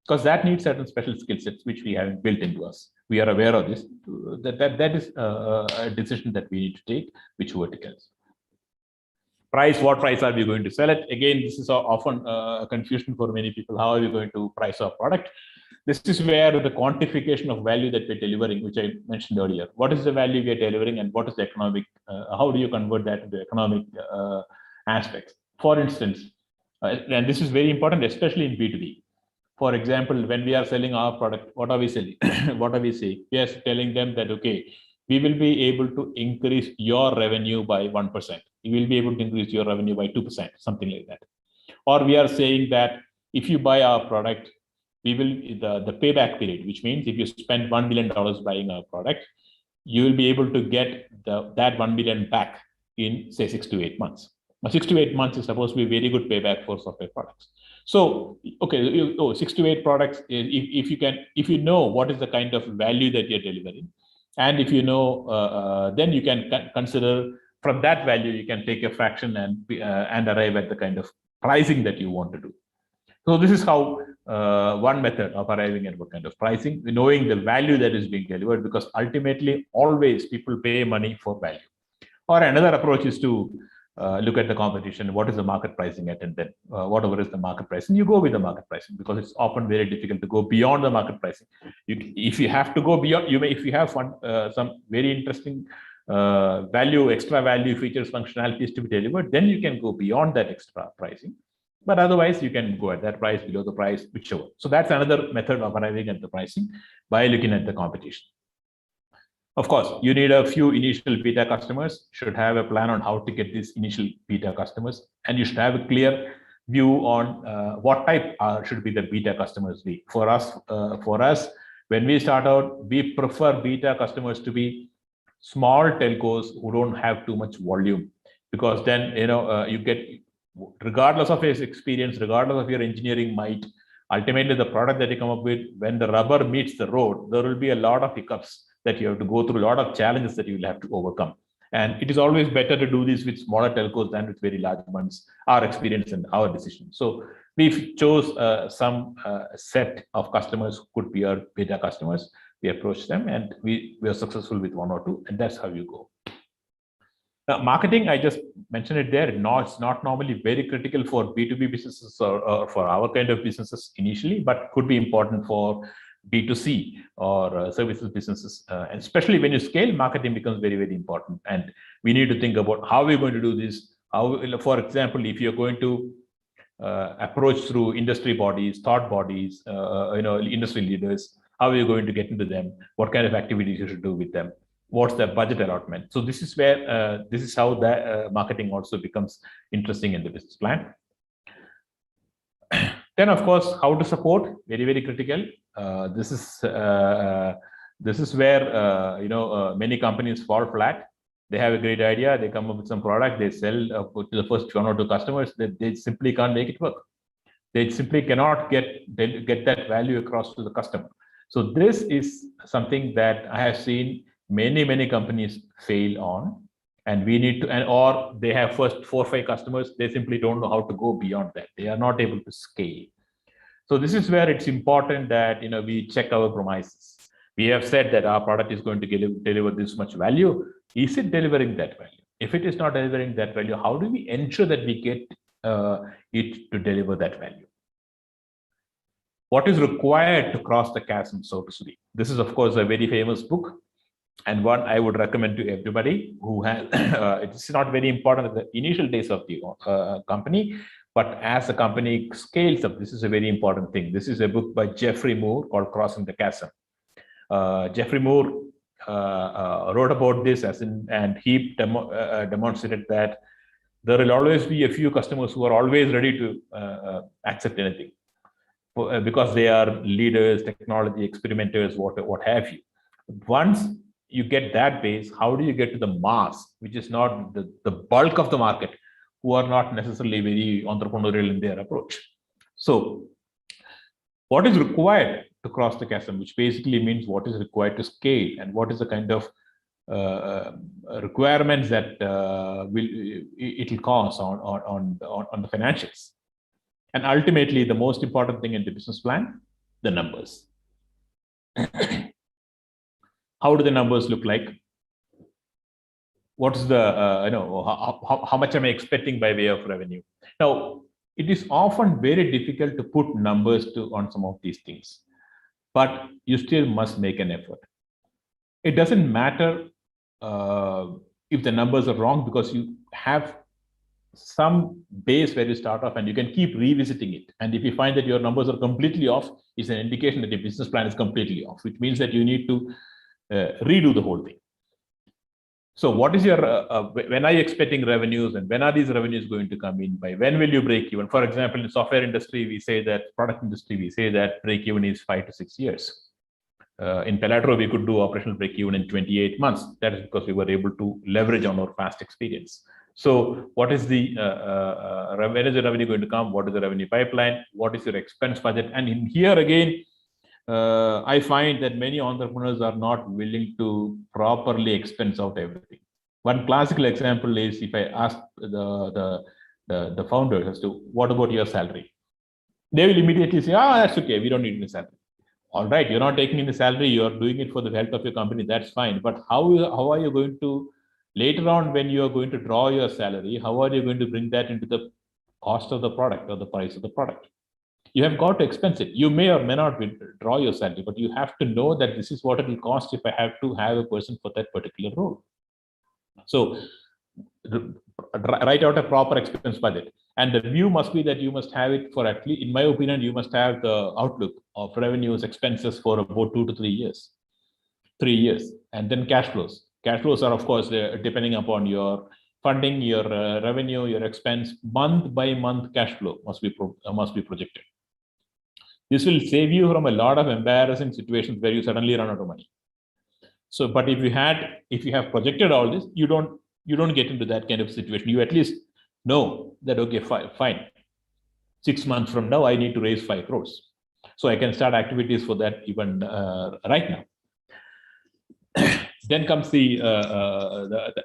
because that needs certain special skill sets which we haven't built into us. We are aware of this. That is a decision that we need to take, which verticals. Price, what price are we going to sell it? Again, this is often a confusion for many people. How are we going to price our product? This is where the quantification of value that we're delivering, which I mentioned earlier. What is the value we are delivering and what is the economic, how do you convert that into economic aspects? For instance, and this is very important, especially in B2B. For example, when we are selling our product, what are we selling? What are we saying? We are telling them that, okay, we will be able to increase your revenue by 1%. You will be able to increase your revenue by 2%, something like that. Or we are saying that if you buy our product, we will, the payback period, which means if you spend $1 million buying our product, you will be able to get that 1 million back in, say, 6 to 8 months. Now, 6 to 8 months is supposed to be a very good payback for software products. So, okay, 6 to 8 products, if you know what is the kind of value that you're delivering, and if you know, then you can consider from that value, you can take a fraction and arrive at the kind of pricing that you want to do. So this is how one method of arriving at what kind of pricing, knowing the value that is being delivered, because ultimately always people pay money for value. Or another approach is to look at the competition. What is the market pricing at? And then whatever is the market pricing, you go with the market pricing, because it's often very difficult to go beyond the market pricing. If you have to go beyond, if you have some very interesting extra value features, functionalities to be delivered, then you can go beyond that extra pricing. But otherwise, you can go at that price, below the price, whichever. So that's another method of arriving at the pricing by looking at the competition. Of course, you need a few initial beta customers, should have a plan on how to get these initial beta customers, and you should have a clear view on what type should be the beta customers be. For us, when we start out, we prefer beta customers to be small telcos who don't have too much volume, because then you get, regardless of his experience, regardless of your engineering might, ultimately the product that you come up with, when the rubber meets the road, there will be a lot of hiccups that you have to go through, a lot of challenges that you will have to overcome. And it is always better to do this with smaller telcos than with very large ones, our experience and our decision. So we chose some set of customers who could be our beta customers. We approached them and we were successful with 1 or 2, and that's how you go. Now, marketing, I just mentioned it there. No, it's not normally very critical for B2B businesses or for our kind of businesses initially, but could be important for B2C or services businesses. And especially when you scale, marketing becomes very, very important. And we need to think about how we're going to do this. How, for example, if you're going to approach through industry bodies, thought bodies, industry leaders, how are you going to get into them? What kind of activities you should do with them? What's the budget allotment? So this is where, this is how the marketing also becomes interesting in the business plan. Then, of course, how to support, very, very critical. This is where many companies fall flat. They have a great idea, they come up with some product, they sell to the first 1 or 2 customers. They simply can't make it work. They simply cannot get that value across to the customer. So this is something that I have seen many companies fail on, and we need to, or they have first 4 or 5 customers, they simply don't know how to go beyond that. They are not able to scale. So this is where it's important that we check our promises. We have said that our product is going to deliver this much value. Is it delivering that value? If it is not delivering that value, how do we ensure that we get it to deliver that value? What is required to cross the chasm, so to speak? This is, of course, a very famous book, and one I would recommend to everybody who has. It's not very important at the initial days of the company, but as the company scales up, this is a very important thing. This is a book by Geoffrey Moore called Crossing the Chasm. Geoffrey Moore wrote about this and he demonstrated that there will always be a few customers who are always ready to accept anything because they are leaders, technology experimenters, what have you. Once you get that base, how do you get to the mass, which is not the bulk of the market, who are not necessarily very entrepreneurial in their approach? So what is required to cross the chasm, which basically means what is required to scale and what is the kind of requirements that it will cause on the financials. And ultimately, the most important thing in the business plan, the numbers. How do the numbers look like? What is the, how much am I expecting by way of revenue? Now, it is often very difficult to put numbers on some of these things, but you still must make an effort. It doesn't matter if the numbers are wrong, because you have some base where you start off and you can keep revisiting it. And if you find that your numbers are completely off, it's an indication that your business plan is completely off, which means that you need to redo the whole thing. So what is your, when are you expecting revenues, and when are these revenues going to come in? By when will you break even? For example, in software industry, we say that, product industry, we say that break even is 5 to 6 years. In Pelatro, we could do operational break even in 28 months. That is because we were able to leverage on our past experience. So what is the, when is the revenue going to come? What is the revenue pipeline? What is your expense budget? And in here again, I find that many entrepreneurs are not willing to properly expense out everything. One classical example is if I ask the founders as to what about your salary, they will immediately say, that's okay, we don't need any salary. All right, you're not taking in the salary, you're doing it for the health of your company, that's fine. But how are you going to, later on when you are going to draw your salary, how are you going to bring that into the cost of the product or the price of the product? You have got to expense it. You may or may not draw your salary, but you have to know that this is what it will cost if I have to have a person for that particular role. So write out a proper expense budget. And the view must be that you must have it for at least, in my opinion, you must have the outlook of revenues, expenses for about 2 to 3 years. 3 years. And then cash flows. Cash flows are, of course, depending upon your funding, your revenue, your expense, month by month cash flow must be projected. This will save you from a lot of embarrassing situations where you suddenly run out of money. So, but if you have projected all this, you don't get into that kind of situation. You at least know that, okay, fine. 6 months from now, I need to raise 5 crores. So I can start activities for that even right now. Then comes the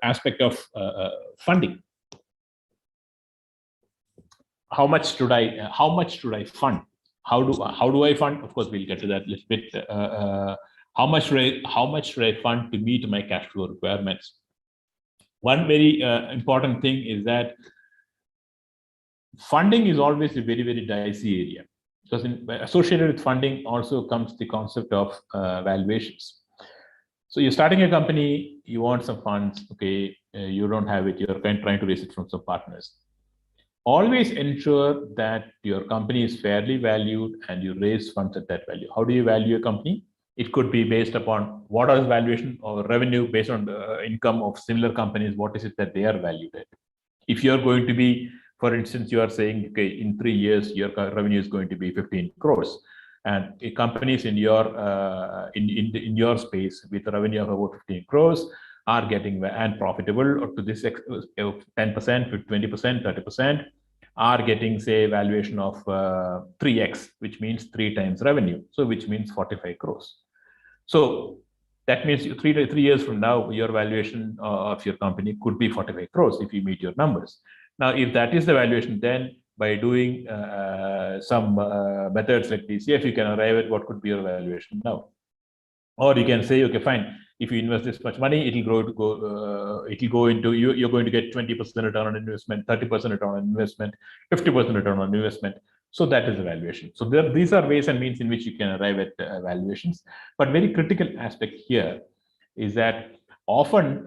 aspect of funding. How much should I fund? How do I fund? Of course, we'll get to that a little bit. How much should I fund to meet my cash flow requirements? One very important thing is that funding is always a very, very dicey area, because associated with funding also comes the concept of valuations. So you're starting a company, you want some funds, okay, you don't have it, you're trying to raise it from some partners. Always ensure that your company is fairly valued and you raise funds at that value. How do you value a company? It could be based upon what are valuation or revenue based on the income of similar companies. What is it that they are valued at? If you're going to be For instance, you are saying, okay, in 3 years, your revenue is going to be 15 crores. And companies in your in your space with a revenue of about 15 crores are getting and profitable up to this 10%, 20%, 30%, are getting, say, valuation of 3x, which means 3 times revenue. So which means 45 crores. So that means 3 years from now, your valuation of your company could be 45 crores if you meet your numbers. Now, if that is the valuation, then by doing some methods like DCF, you can arrive at what could be your valuation now. Or you can say, okay, fine. If you invest this much money, it'll go into you're going to get 20% return on investment, 30% return on investment, 50% return on investment. So that is the valuation. So these are ways and means in which you can arrive at valuations. But very critical aspect here is that often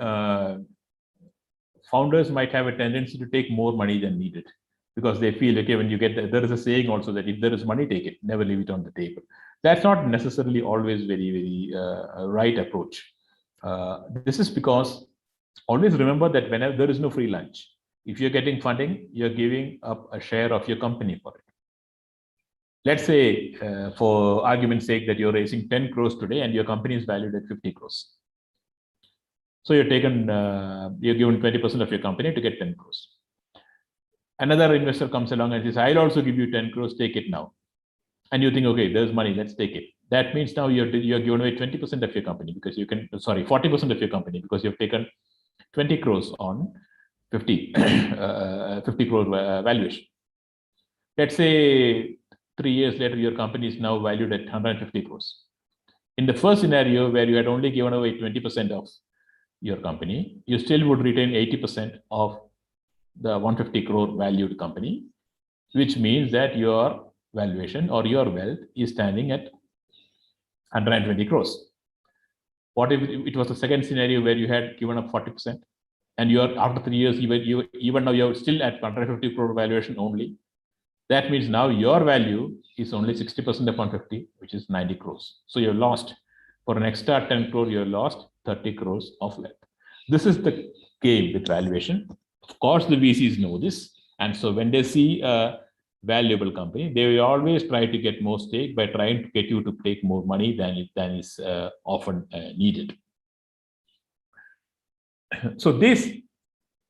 founders might have a tendency to take more money than needed, because they feel, okay, when you get there is a saying also that if there is money, take it, never leave it on the table. That's not necessarily always very right approach. This is because always remember that whenever there is no free lunch, if you're getting funding, you're giving up a share of your company for it. Let's say, for argument's sake, that you're raising 10 crores today and your company is valued at 50 crores. So you're given 20% of your company to get 10 crores. Another investor comes along and says, I'll also give you 10 crores, take it now. And you think, okay, there's money, let's take it. That means now you're given away 20% of your company because 40% of your company because you've taken 20 crores on 50 crore valuation. Let's say 3 years later, your company is now valued at 150 crores. In the first scenario where you had only given away 20% of your company, you still would retain 80% of the 150 crore valued company, which means that your valuation or your wealth is standing at 120 crores. What if it was the second scenario where you had given up 40% and you're after 3 years, even now you're still at 150 crore valuation only? That means now your value is only 60% of 150, which is 90 crores. So you're lost. For an extra 10 crore, you're lost 30 crores of wealth. This is the game with valuation. Of course, the VCs know this. And so when they see a valuable company, they will always try to get more stake by trying to get you to take more money than is often needed. So these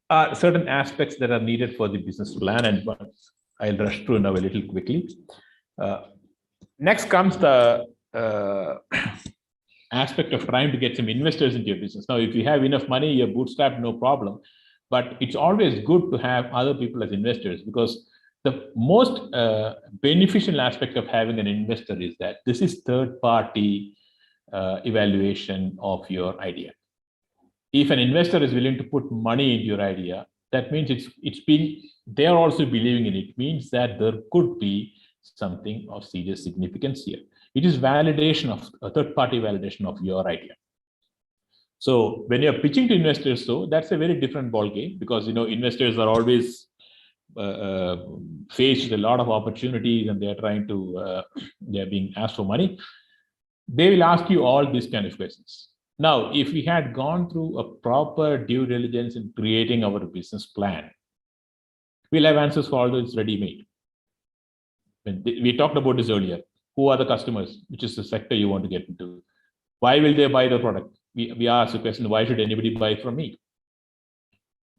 are certain aspects that are needed for the business plan, and I'll rush through now a little quickly. Next comes the aspect of trying to get some investors into your business. Now, if you have enough money, you're bootstrapped, no problem. But it's always good to have other people as investors, because the most beneficial aspect of having an investor is that this is third-party evaluation of your idea. If an investor is willing to put money into your idea, that means they are also believing in it. It means that there could be something of serious significance here. It is validation of a third-party validation of your idea. So when you're pitching to investors, that's a very different ballgame, because investors are always faced with a lot of opportunities and they are they're being asked for money. They will ask you all these kind of questions. Now, if we had gone through a proper due diligence in creating our business plan, we'll have answers for all those ready-made. We talked about this earlier. Who are the customers? Which is the sector you want to get into? Why will they buy the product? We asked the question, why should anybody buy from me?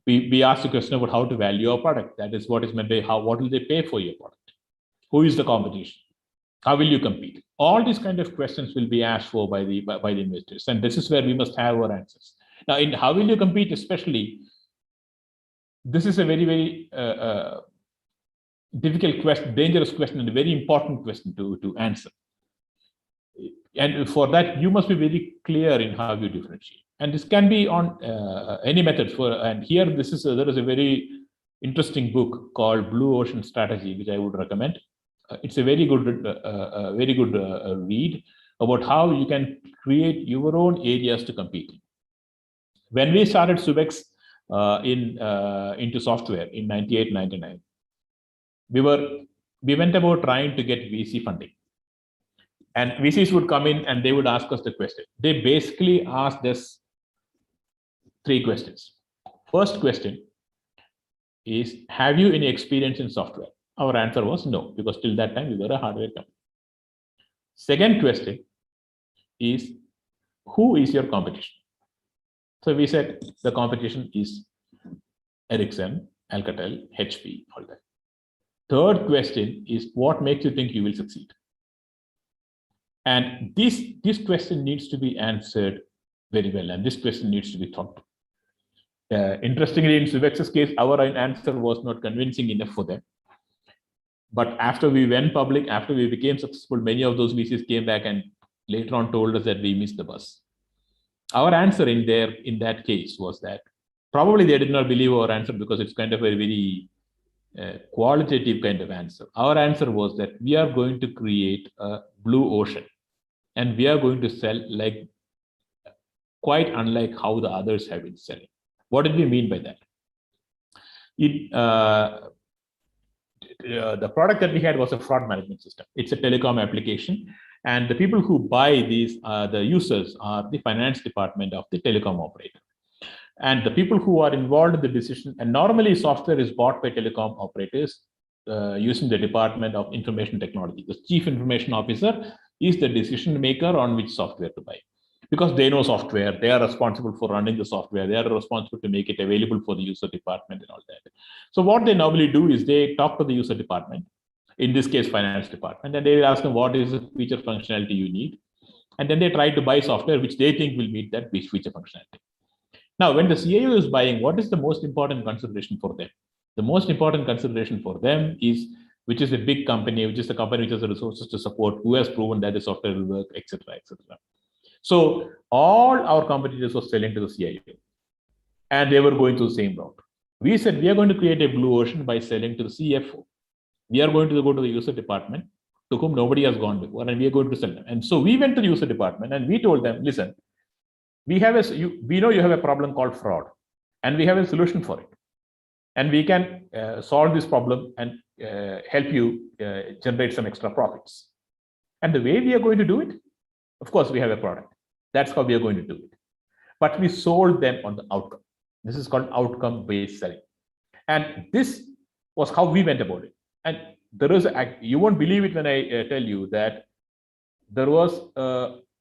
We asked the question about how to value our product. That is what is meant by what will they pay for your product? Who is the competition? How will you compete? All these kind of questions will be asked for by the investors. And this is where we must have our answers. Now, in how will you compete, especially, this is a very, very difficult question, dangerous question, and a very important question to answer. And for that, you must be very clear in how you differentiate. And this can be on any method. And here, there is a very interesting book called Blue Ocean Strategy, which I would recommend. It's a very good read about how you can create your own areas to compete. When we started Subex into software in 98, 99, we went about trying to get VC funding. And VCs would come in and they would ask us the question. They basically asked us 3 questions. First question, is, have you any experience in software? Our answer was no, because till that time we were a hardware company. Second question is, who is your competition? So we said the competition is Ericsson, Alcatel, HP, all that. Third question is, what makes you think you will succeed? And this question needs to be answered very well, and this question needs to be thought to. Interestingly, in Subex's case, our answer was not convincing enough for them. But after we went public, after we became successful, many of those VCs came back and later on told us that we missed the bus. Our answer in that case was that probably they did not believe our answer because it's kind of a very qualitative kind of answer. Our answer was that we are going to create a blue ocean, and we are going to sell like quite unlike how the others have been selling. What did we mean by that? The product that we had was a fraud management system. It's a telecom application, and the people who buy these, the users, are the finance department of the telecom operator. And the people who are involved in the decision, and normally software is bought by telecom operators using the Department of Information Technology. The chief information officer is the decision maker on which software to buy, because they know software, they are responsible for running the software, they are responsible to make it available for the user department and all that. So what they normally do is they talk to the user department, in this case finance department, and they will ask them what is the feature functionality you need, and then they try to buy software which they think will meet that feature functionality. Now, when the CIO is buying, what is the most important consideration for them? The most important consideration for them is, which is a big company, which is the company which has the resources to support, who has proven that the software will work, etc., etc. So all our competitors were selling to the CIO, and they were going through the same route. We said we are going to create a blue ocean by selling to the CFO. We are going to go to the user department, to whom nobody has gone before, and we are going to sell them. And so we went to the user department and we told them, listen, we know you have a problem called fraud, and we have a solution for it, and we can solve this problem and help you generate some extra profits. And the way we are going to do it, of course, we have a product. That's how we are going to do it. But we sold them on the outcome. This is called outcome-based selling. And this was how we went about it. And there is, you won't believe it when I tell you that there was,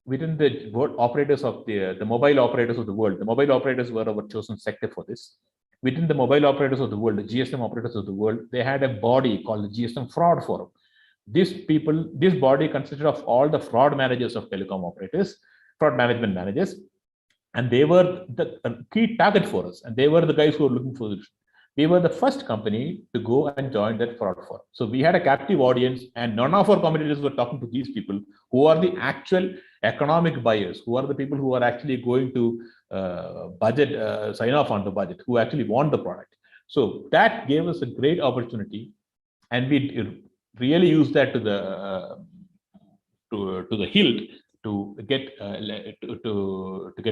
within the world operators of the mobile operators of the world, the mobile operators were our chosen sector for this. Within the mobile operators of the world, the Gsm operators of the world, they had a body called the Gsm Fraud Forum. This body consisted of all the fraud managers of telecom operators, fraud management managers, and they were the key target for us, and they were the guys who were looking for this. We were the first company to go and join that fraud forum. So we had a captive audience, and none of our competitors were talking to these people who are the actual economic buyers, who are the people who are actually going to sign off on the budget, who actually want the product. So that gave us a great opportunity, and we really used that to the hilt to get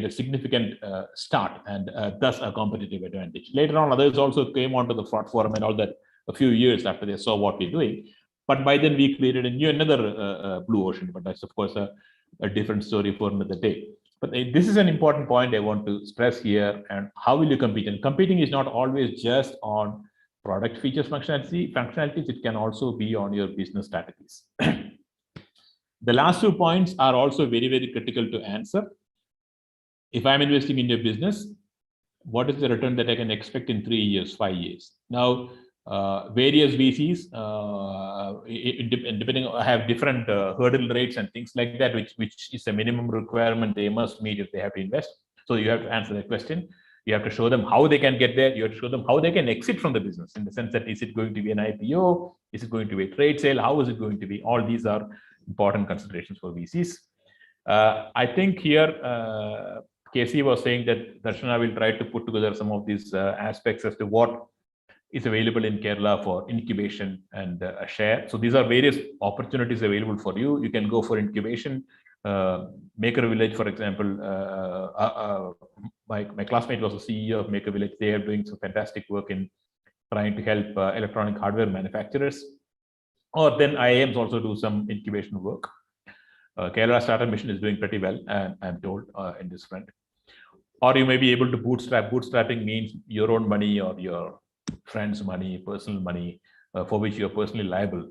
a significant start, and thus a competitive advantage. Later on, others also came onto the fraud forum and all that a few years after they saw what we're doing. But by then we created another blue ocean, but that's of course a different story for another day. But this is an important point I want to stress here. And how will you compete? And competing is not always just on product features, functionalities. It can also be on your business strategies. The last 2 points are also very, very critical to answer. If I'm investing in your business, what is the return that I can expect in 3 years, 5 years? Now, various VCs, depending, have different hurdle rates and things like that, which is a minimum requirement they must meet if they have to invest. So you have to answer that question. You have to show them how they can get there. You have to show them how they can exit from the business, in the sense that, is it going to be an IPO? Is it going to be a trade sale? How is it going to be? All these are important considerations for VCs. I think here, Casey was saying that Darsana will try to put together some of these aspects as to what is available in Kerala for incubation and a share. So these are various opportunities available for you. You can go for incubation. Maker Village, for example, my classmate was the CEO of Maker Village. They are doing some fantastic work in trying to help electronic hardware manufacturers. Or then IIMs also do some incubation work. Kerala Startup Mission is doing pretty well, I'm told, in this front. Or you may be able to bootstrap. Bootstrapping means your own money or your friends' money, personal money, for which you are personally liable,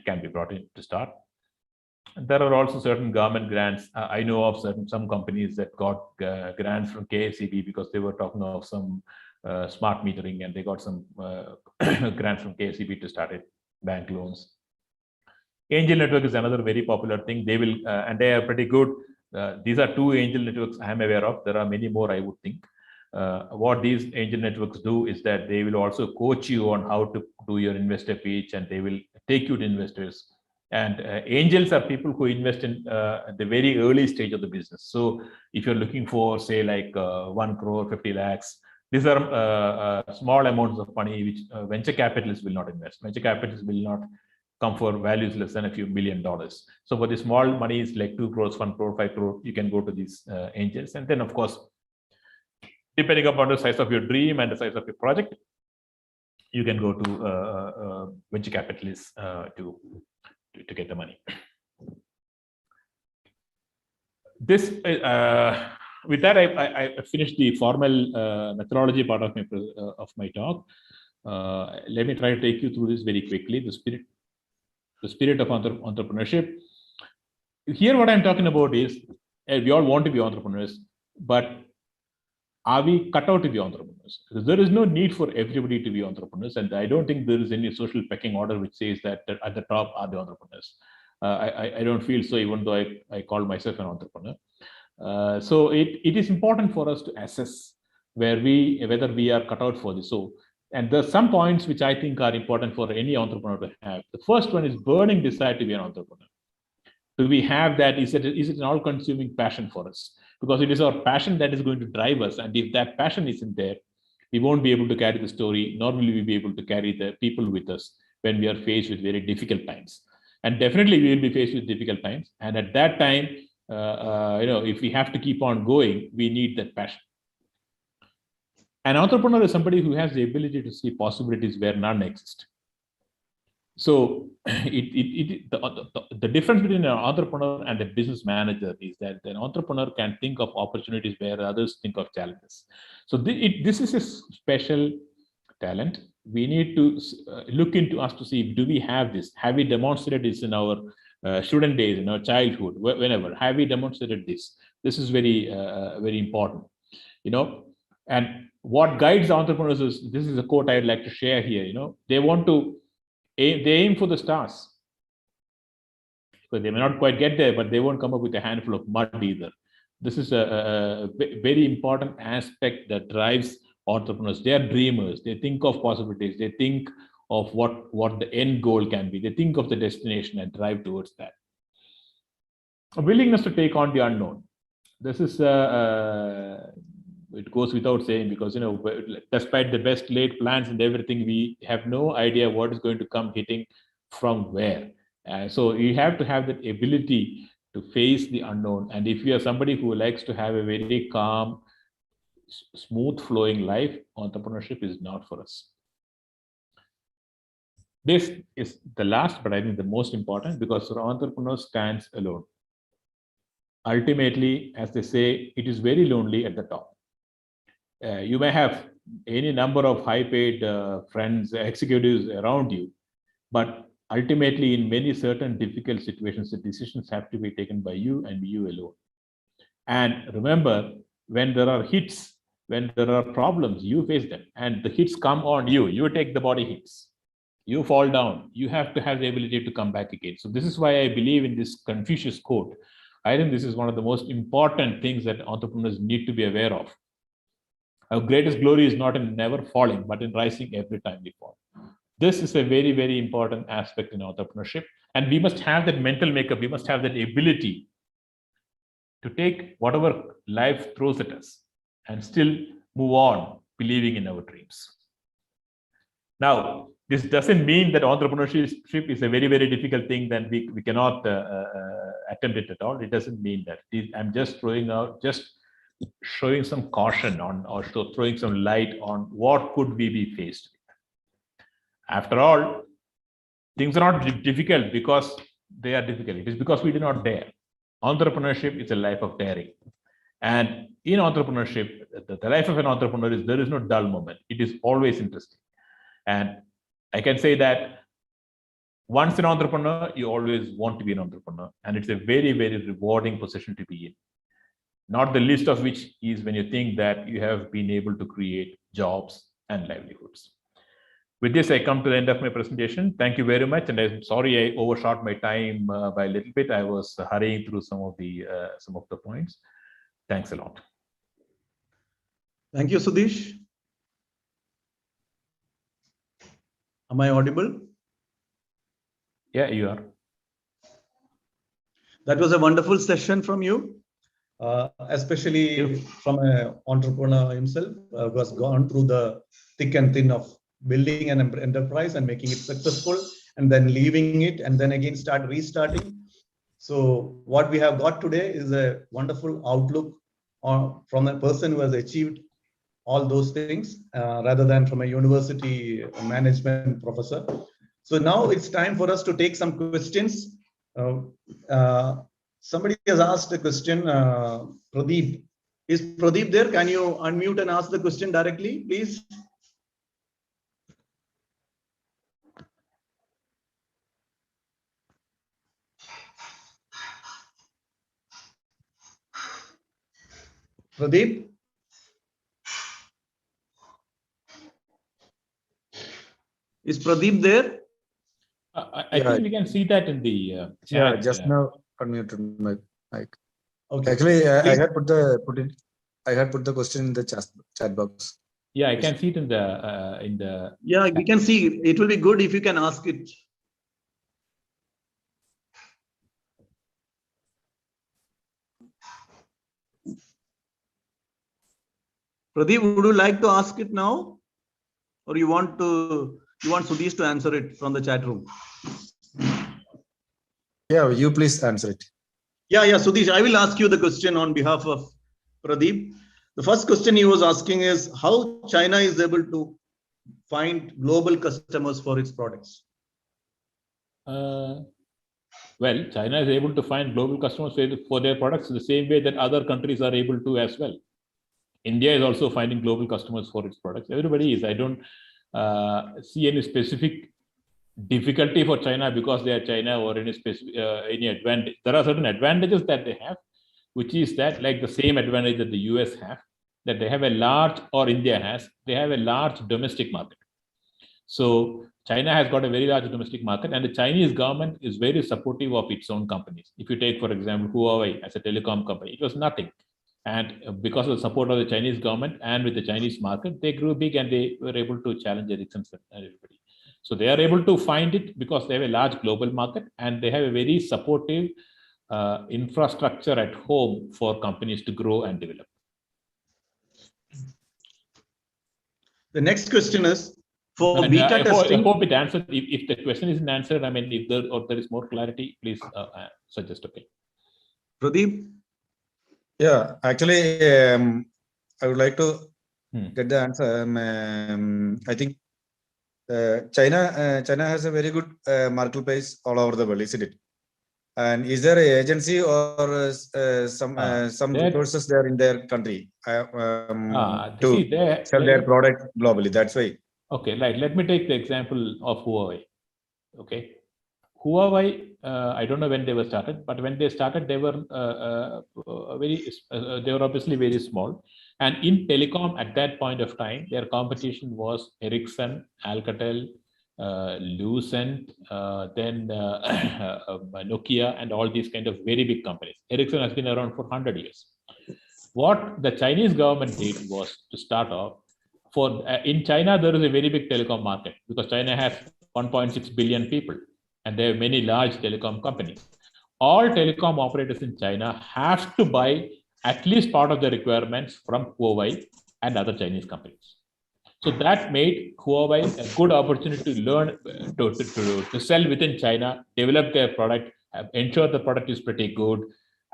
can be brought in to start. There are also certain government grants. I know of some companies that got grants from KSEB because they were talking of some smart metering, and they got some grants from KSEB to start it, bank loans. Angel network is another very popular thing. They will, and they are pretty good. These are two angel networks I am aware of. There are many more, I would think. What these angel networks do is that they will also coach you on how to do your investor pitch, and they will take you to investors. And angels are people who invest in the very early stage of the business. So if you're looking for, say, like 1 crore, 50 lakhs, these are small amounts of money which venture capitalists will not invest. Venture capitalists will not come for values less than a few $1 million. So for the small monies like 2 crores, 1 crore, 5 crore, you can go to these angels. And then, of course, depending upon the size of your dream and the size of your project, you can go to venture capitalists to get the money. This with that, I finished the formal methodology part of my talk. Let me try to take you through this very quickly. The spirit of entrepreneurship. Here, what I'm talking about is we all want to be entrepreneurs, but are we cut out to be entrepreneurs? Because there is no need for everybody to be entrepreneurs, and I don't think there is any social pecking order which says that at the top are the entrepreneurs. I don't feel so, even though I call myself an entrepreneur. So it is important for us to assess whether we are cut out for this. So, and there's some points which I think are important for any entrepreneur to have. The first one is burning desire to be an entrepreneur. Do we have that? Is it an all-consuming passion for us? Because it is our passion that is going to drive us. And if that passion isn't there, we won't be able to carry the story, nor will we be able to carry the people with us when we are faced with very difficult times. And definitely we will be faced with difficult times. And at that time, if we have to keep on going, we need that passion. An entrepreneur is somebody who has the ability to see possibilities where none exist. So the difference between an entrepreneur and a business manager is that an entrepreneur can think of opportunities where others think of challenges. So this is a special talent. We need to look into us to see, do we have this? Have we demonstrated this in our student days, in our childhood, whenever? Have we demonstrated this? This is very, very important, And what guides entrepreneurs is, this is a quote I'd like to share here, they aim for the stars. So they may not quite get there, but they won't come up with a handful of mud either. This is a very important aspect that drives entrepreneurs. They are dreamers. They think of possibilities. They think of what the end goal can be. They think of the destination and drive towards that. A willingness to take on the unknown. This is it goes without saying, because despite the best laid plans and everything, we have no idea what is going to come hitting from where. So you have to have that ability to face the unknown. And if you are somebody who likes to have a very calm, smooth flowing life, entrepreneurship is not for us. This is the last, but I think the most important, because the entrepreneur stands alone. Ultimately, as they say, it is very lonely at the top. You may have any number of high-paid friends, executives around you, but ultimately, in many certain difficult situations, the decisions have to be taken by you and you alone. And remember, when there are hits, when there are problems, you face them, and the hits come on you. You take the body hits. You fall down. You have to have the ability to come back again. So this is why I believe in this Confucius quote. I think this is one of the most important things that entrepreneurs need to be aware of. Our greatest glory is not in never falling, but in rising every time we fall. This is a very, very important aspect in entrepreneurship. And we must have that mental makeup. We must have that ability to take whatever life throws at us and still move on, believing in our dreams. Now, this doesn't mean that entrepreneurship is a very, very difficult thing, then we cannot attempt it at all. It doesn't mean that. I'm just showing some caution on, or throwing some light on what could we be faced with. After all, things are not difficult because they are difficult. It is because we do not dare. Entrepreneurship is a life of daring. And in entrepreneurship, the life of an entrepreneur is there is no dull moment. It is always interesting. And I can say that once an entrepreneur, you always want to be an entrepreneur. And it's a very, very rewarding position to be in. Not the least of which is when you think that you have been able to create jobs and livelihoods. With this, I come to the end of my presentation. Thank you very much. And I'm sorry I overshot my time by a little bit. I was hurrying through some of the points. Thanks a lot. Thank you, Sudesh. Am I audible? Yeah, you are. That was a wonderful session from you, especially from an entrepreneur himself who has gone through the thick and thin of building an enterprise and making it successful, and then leaving it, and then again restarting. So what we have got today is a wonderful outlook from a person who has achieved all those things rather than from a university management professor. So now it's time for us to take some questions. Somebody has asked a question, Pradeep. Is Pradeep there? Can you unmute and ask the question directly, please? Pradeep? Is Pradeep there? I think we can see that in the chat. Yeah, just now unmuted my mic. Okay. Actually, I had put the question in the chat box. Yeah, I can see it in the. Yeah, we can see. It will be good if you can ask it. Pradeep, would you like to ask it now, or you want Sudesh to answer it from the chat room? Yeah, you please answer it. Yeah, Sudesh, I will ask you the question on behalf of Pradeep. The first question he was asking is how China is able to find global customers for its products. Well, China is able to find global customers for their products the same way that other countries are able to as well. India is also finding global customers for its products. Everybody is. I don't see any specific difficulty for China because they are China or any specific any advantage. There are certain advantages that they have, which is that like the same advantage that the US have, that they have a large, or India has, they have a large domestic market. So China has got a very large domestic market, and the Chinese government is very supportive of its own companies. If you take, for example, Huawei as a telecom company, it was nothing. And because of the support of the Chinese government and with the Chinese market, they grew big and they were able to challenge Ericsson and everybody. So they are able to find it because they have a large global market and they have a very supportive infrastructure at home for companies to grow and develop. The next question is for beta I testing. hope it answered. If the question isn't answered, I mean, if there is more clarity, please suggest. Okay. Pradeep? Yeah, actually, I would like to get the answer. I think China has a very good marketplace all over the world, isn't it? And is there an agency or some resources there in their country to sell their product globally? That's why. Okay, right. Let me take the example of Huawei. Okay. Huawei, I don't know when they were started, but when they started, they were they were obviously very small. And in telecom at that point of time, their competition was Ericsson, Alcatel, Lucent, then Nokia, and all these kind of very big companies. Ericsson has been around for 100 years. What the Chinese government did was to start off in China, there is a very big telecom market because China has 1.6 billion people. And there are many large telecom companies. All telecom operators in China have to buy at least part of the requirements from Huawei and other Chinese companies. So that made Huawei a good opportunity to learn to sell within China, develop their product, ensure the product is pretty good.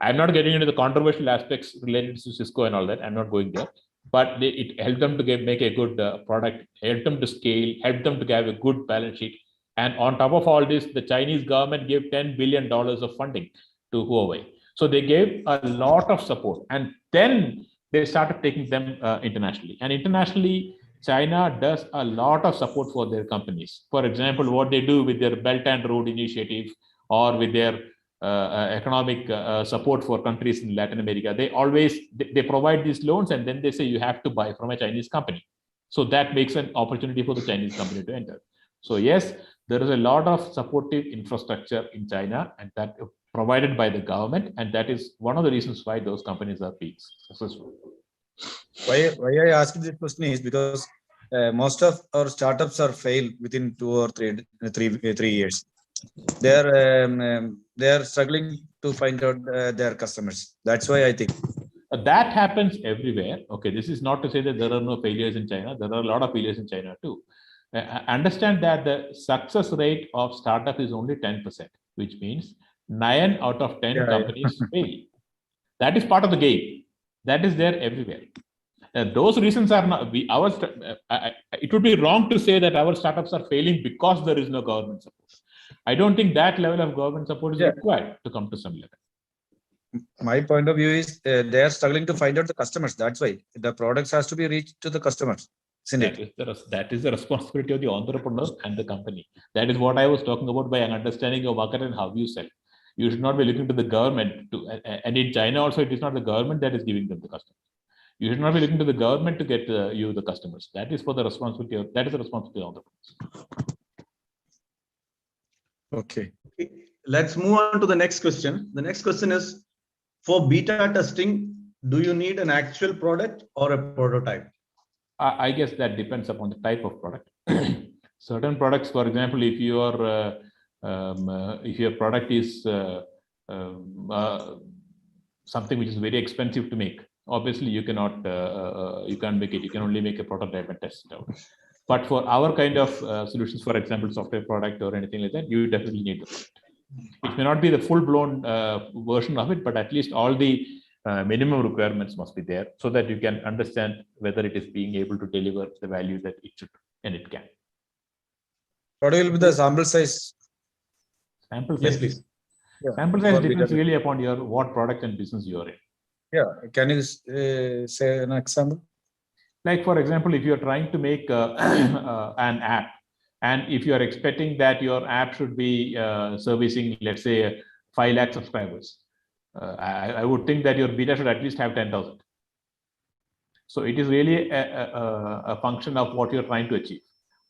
I'm not getting into the controversial aspects related to Cisco and all that. I'm not going there. But it helped them to make a good product, helped them to scale, helped them to have a good balance sheet. And on top of all this, the Chinese government gave $10 billion of funding to Huawei. So they gave a lot of support. And Then they started taking them internationally. And internationally, China does a lot of support for their companies. For example, what they do with their Belt and Road Initiative or with their economic support for countries in Latin America, they provide these loans and then they say you have to buy from a Chinese company. So that makes an opportunity for the Chinese company to enter. So yes, there is a lot of supportive infrastructure in China, and that provided by the government, and that is one of the reasons why those companies are being successful. Why I asked this question is because most of our startups are failed within 2 or 3 years. They are struggling to find out their customers. That's why I think that happens everywhere. Okay, this is not to say that there are no failures in China. There are a lot of failures in China too. Understand that the success rate of startup is only 10%, which means 9 out of 10 companies fail. That is part of the game. That is there everywhere. Those reasons are not. It would be wrong to say that our startups are failing because there is no government support. I don't think that level of government support is required to come to some level. My point of view is they are struggling to find out the customers. That's why the products has to be reached to the customers. That is the responsibility of the entrepreneur and the company. That is what I was talking about by understanding your market and how you sell. You should not be looking to the government and in China also, it is not the government that is giving them the customers. You should not be looking to the government to get you the customers. That is for the responsibility of the entrepreneurs. Okay. Let's move on to the next question. The next question is, for beta testing, do you need an actual product or a prototype? I guess that depends upon the type of product. Certain products, for example, if your product is something which is very expensive to make, obviously you can't make it. You can only make a prototype and test it out. But for our kind of solutions, for example, software product or anything like that, you definitely need the product. It may not be the full-blown version of it, but at least all the minimum requirements must be there so that you can understand whether it is being able to deliver the value that it should and it can. What will be the sample size? Sample size. Yes, please. Yeah. Sample size depends really upon what product and business you are in. Yeah. Can you say an example? Like, for example, if you're trying to make an app, and if you are expecting that your app should be servicing, let's say, 5 lakh subscribers, I would think that your beta should at least have 10,000. So it is really a function of what you're trying to achieve.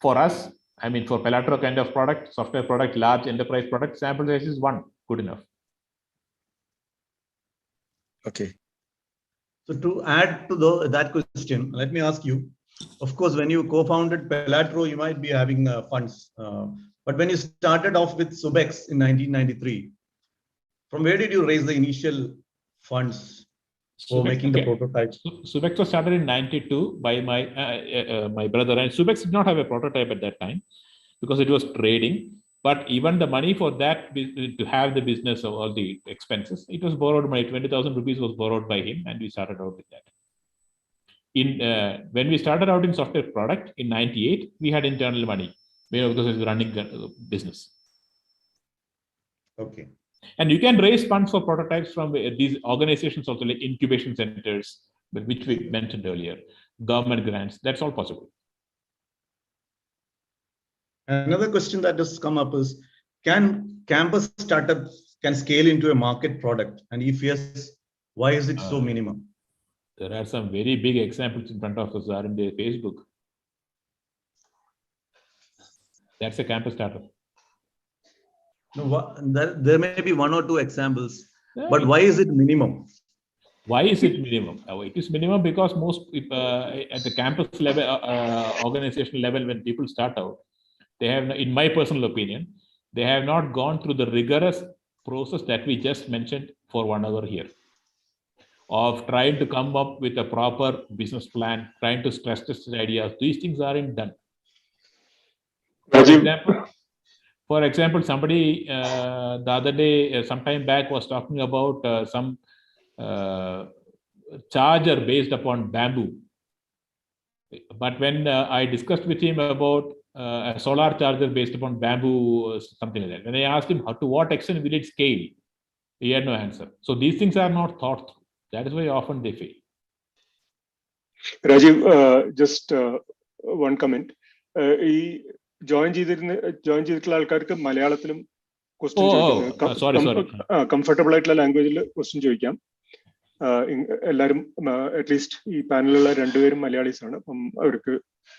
For us, I mean, for Pelatro kind of product, software product, large enterprise product, sample size is 1, good enough. Okay. So to add to that question, let me ask you, of course, when you co-founded Pelatro, you might be having funds. But when you started off with Subex in 1993, from where did you raise the initial funds for making the prototypes? Subex was started in 92 by my brother, and Subex did not have a prototype at that time because it was trading. But even the money for that to have the business of all the expenses, it was borrowed money. 20,000 rupees was borrowed by him, and we started out with that. When we started out in software product in 98, we had internal money because it was running business. Okay. And you can raise funds for prototypes from these organizations also, like incubation centers, which we mentioned earlier, government grants. That's all possible. Another question that has come up is, can campus startups scale into a market product? And if yes, why is it so minimum? There are some very big examples in front of us are in the Facebook. That's a campus startup. No, there may be 1 or 2 examples, but why is it minimum? Why is it minimum? It is minimum because most people, at the campus level, organizational level, when people start out, they have, in my personal opinion, they have not gone through the rigorous process that we just mentioned for 1 hour here, of trying to come up with a proper business plan, trying to stress test ideas. These things aren't done. For example, somebody the other day, some time back, was talking about some charger based upon bamboo. But when I discussed with him about a solar charger based upon bamboo, something like that, when I asked him to what extent will it scale, he had no answer. So these things are not thought through. That is why often they fail. Rajiv, just one comment. Join ചെയ്തിട്ടുള്ള ആൾക്കാർക്ക് മലയാളത്തിലും question ചോദിക്കാം. Comfortable ആയിട്ടുള്ള ലാംഗ്വേജിൽ question ചോദിക്കാം. എല്ലാവരും at least ഈ പാനലിലുള്ള രണ്ടുപേരും മലയാളീസ് ആണ്. അപ്പം അവർക്ക്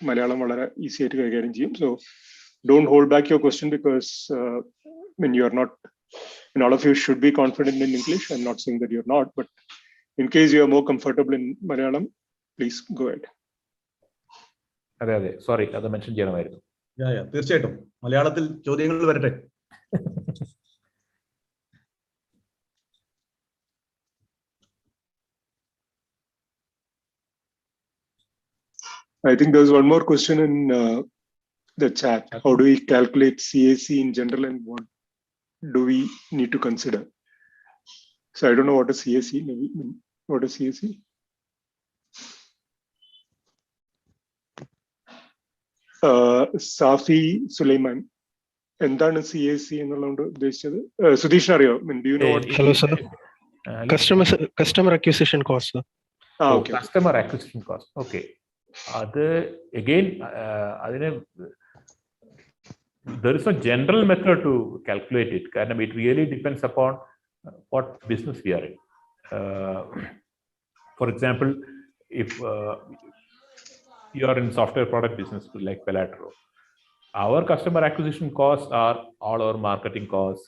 മലയാളം വളരെ ഈസി ആയിട്ട് കൈകാര്യം ചെയ്യും. So don't hold back your question because when you are not, and all of you should be confident in English. I'm not saying that you're not, but in case you are more comfortable in Malayalam, please go ahead. അതെ sorry, അത് mention ചെയ്യണമായിരുന്നു. തീർച്ചയായിട്ടും മലയാളത്തിൽ ചോദ്യങ്ങൾ വരട്ടെ. I think there's one more question in the chat. How do we calculate CAC in general, and what do we need to consider? So I don't know what is CAC. Maybe what is CAC? Safi Suleiman. എന്താണ് CAC എന്നുള്ളത് ഉദ്ദേശിച്ചത്? സുധീഷ് അറിയോ? Do you know what? Hello sir. Customer acquisition cost sir. Okay. Customer acquisition cost. Okay. That again, there is a general method to calculate it. It really depends upon what business we are in. For example, if you are in software product business like Pelatro, our customer acquisition costs are all our marketing costs,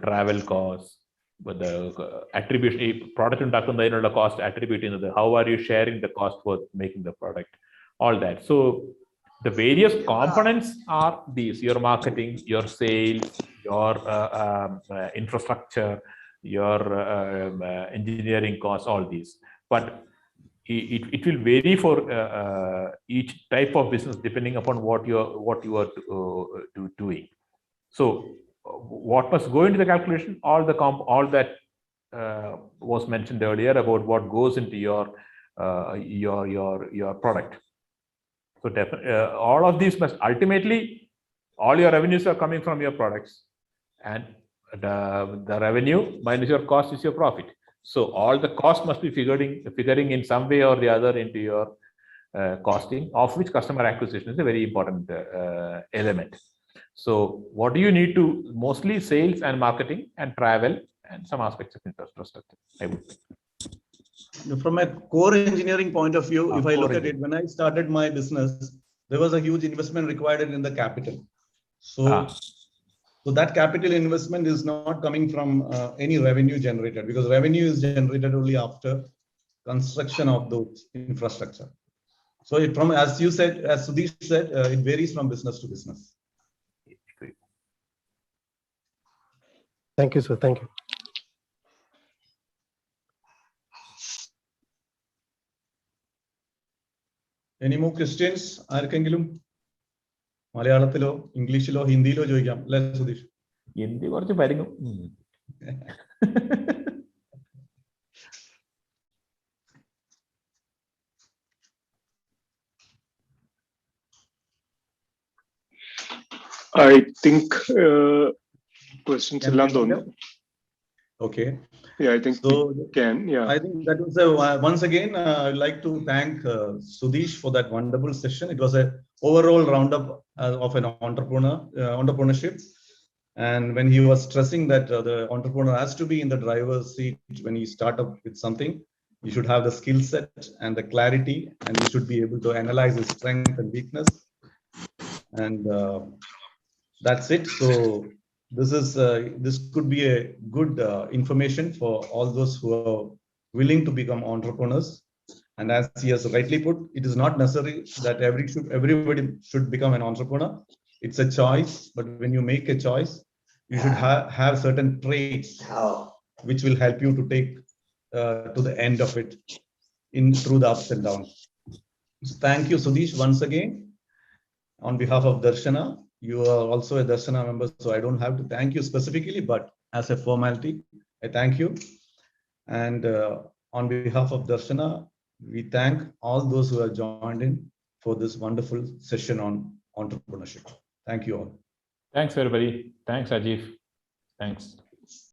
travel costs, but the attribution product undakkundadinalla cost attribute into how are you sharing the cost for making the product, all that. So the various components are these: your marketing, your sales, your infrastructure, your engineering costs, all these. But it will vary for each type of business depending upon what you are doing. So what must go into the calculation? All that was mentioned earlier about what goes into your product. So all of these must ultimately, all your revenues are coming from your products, and the revenue minus your cost is your profit. So all the cost must be figuring in some way or the other into your costing, of which customer acquisition is a very important element. So what do you need to? Mostly sales and marketing and travel and some aspects of infrastructure, I would say. From a core engineering point of view, if I look at it, when I started my business, there was a huge investment required in the capital. So that capital investment is not coming from any revenue generated, because revenue is generated only after construction of those infrastructure. So as you said, as Sudhish said, it varies from business to business. Thank you sir. Thank you. Any more questions? ആർക്കെങ്കിലും മലയാളത്തിലോ ഇംഗ്ലീഷിലോ ഹിന്ദിയിലോ ചോദിക്കാം അല്ലേ സുധീഷ്? ഹിന്ദി കുറച്ച് പരിങ്ങും. I think questions എല്ലാം തോന്നുന്നു. Okay. Yeah, I think so we can. Yeah, I think that was once again I'd like to thank Sudhish for that wonderful session. It was a overall roundup of an entrepreneurship, and when he was stressing that the entrepreneur has to be in the driver's seat when he start up with something, you should have the skill set and the clarity, and you should be able to analyze his strength and weakness, and that's it. So this could be a good information for all those who are willing to become entrepreneurs. And as he has rightly put, it is not necessary that everybody should become an entrepreneur. It's a choice, but when you make a choice, you should have certain traits which will help you to take to the end of it through the ups and downs. So thank you, Sudhish, once again. On behalf of Darsana, you are also a Darsana member, so I don't have to thank you specifically, but as a formality, I thank you. And on behalf of Darsana, we thank all those who have joined in for this wonderful session on entrepreneurship. Thank you all. Thanks everybody. Thanks Rajiv. Thanks.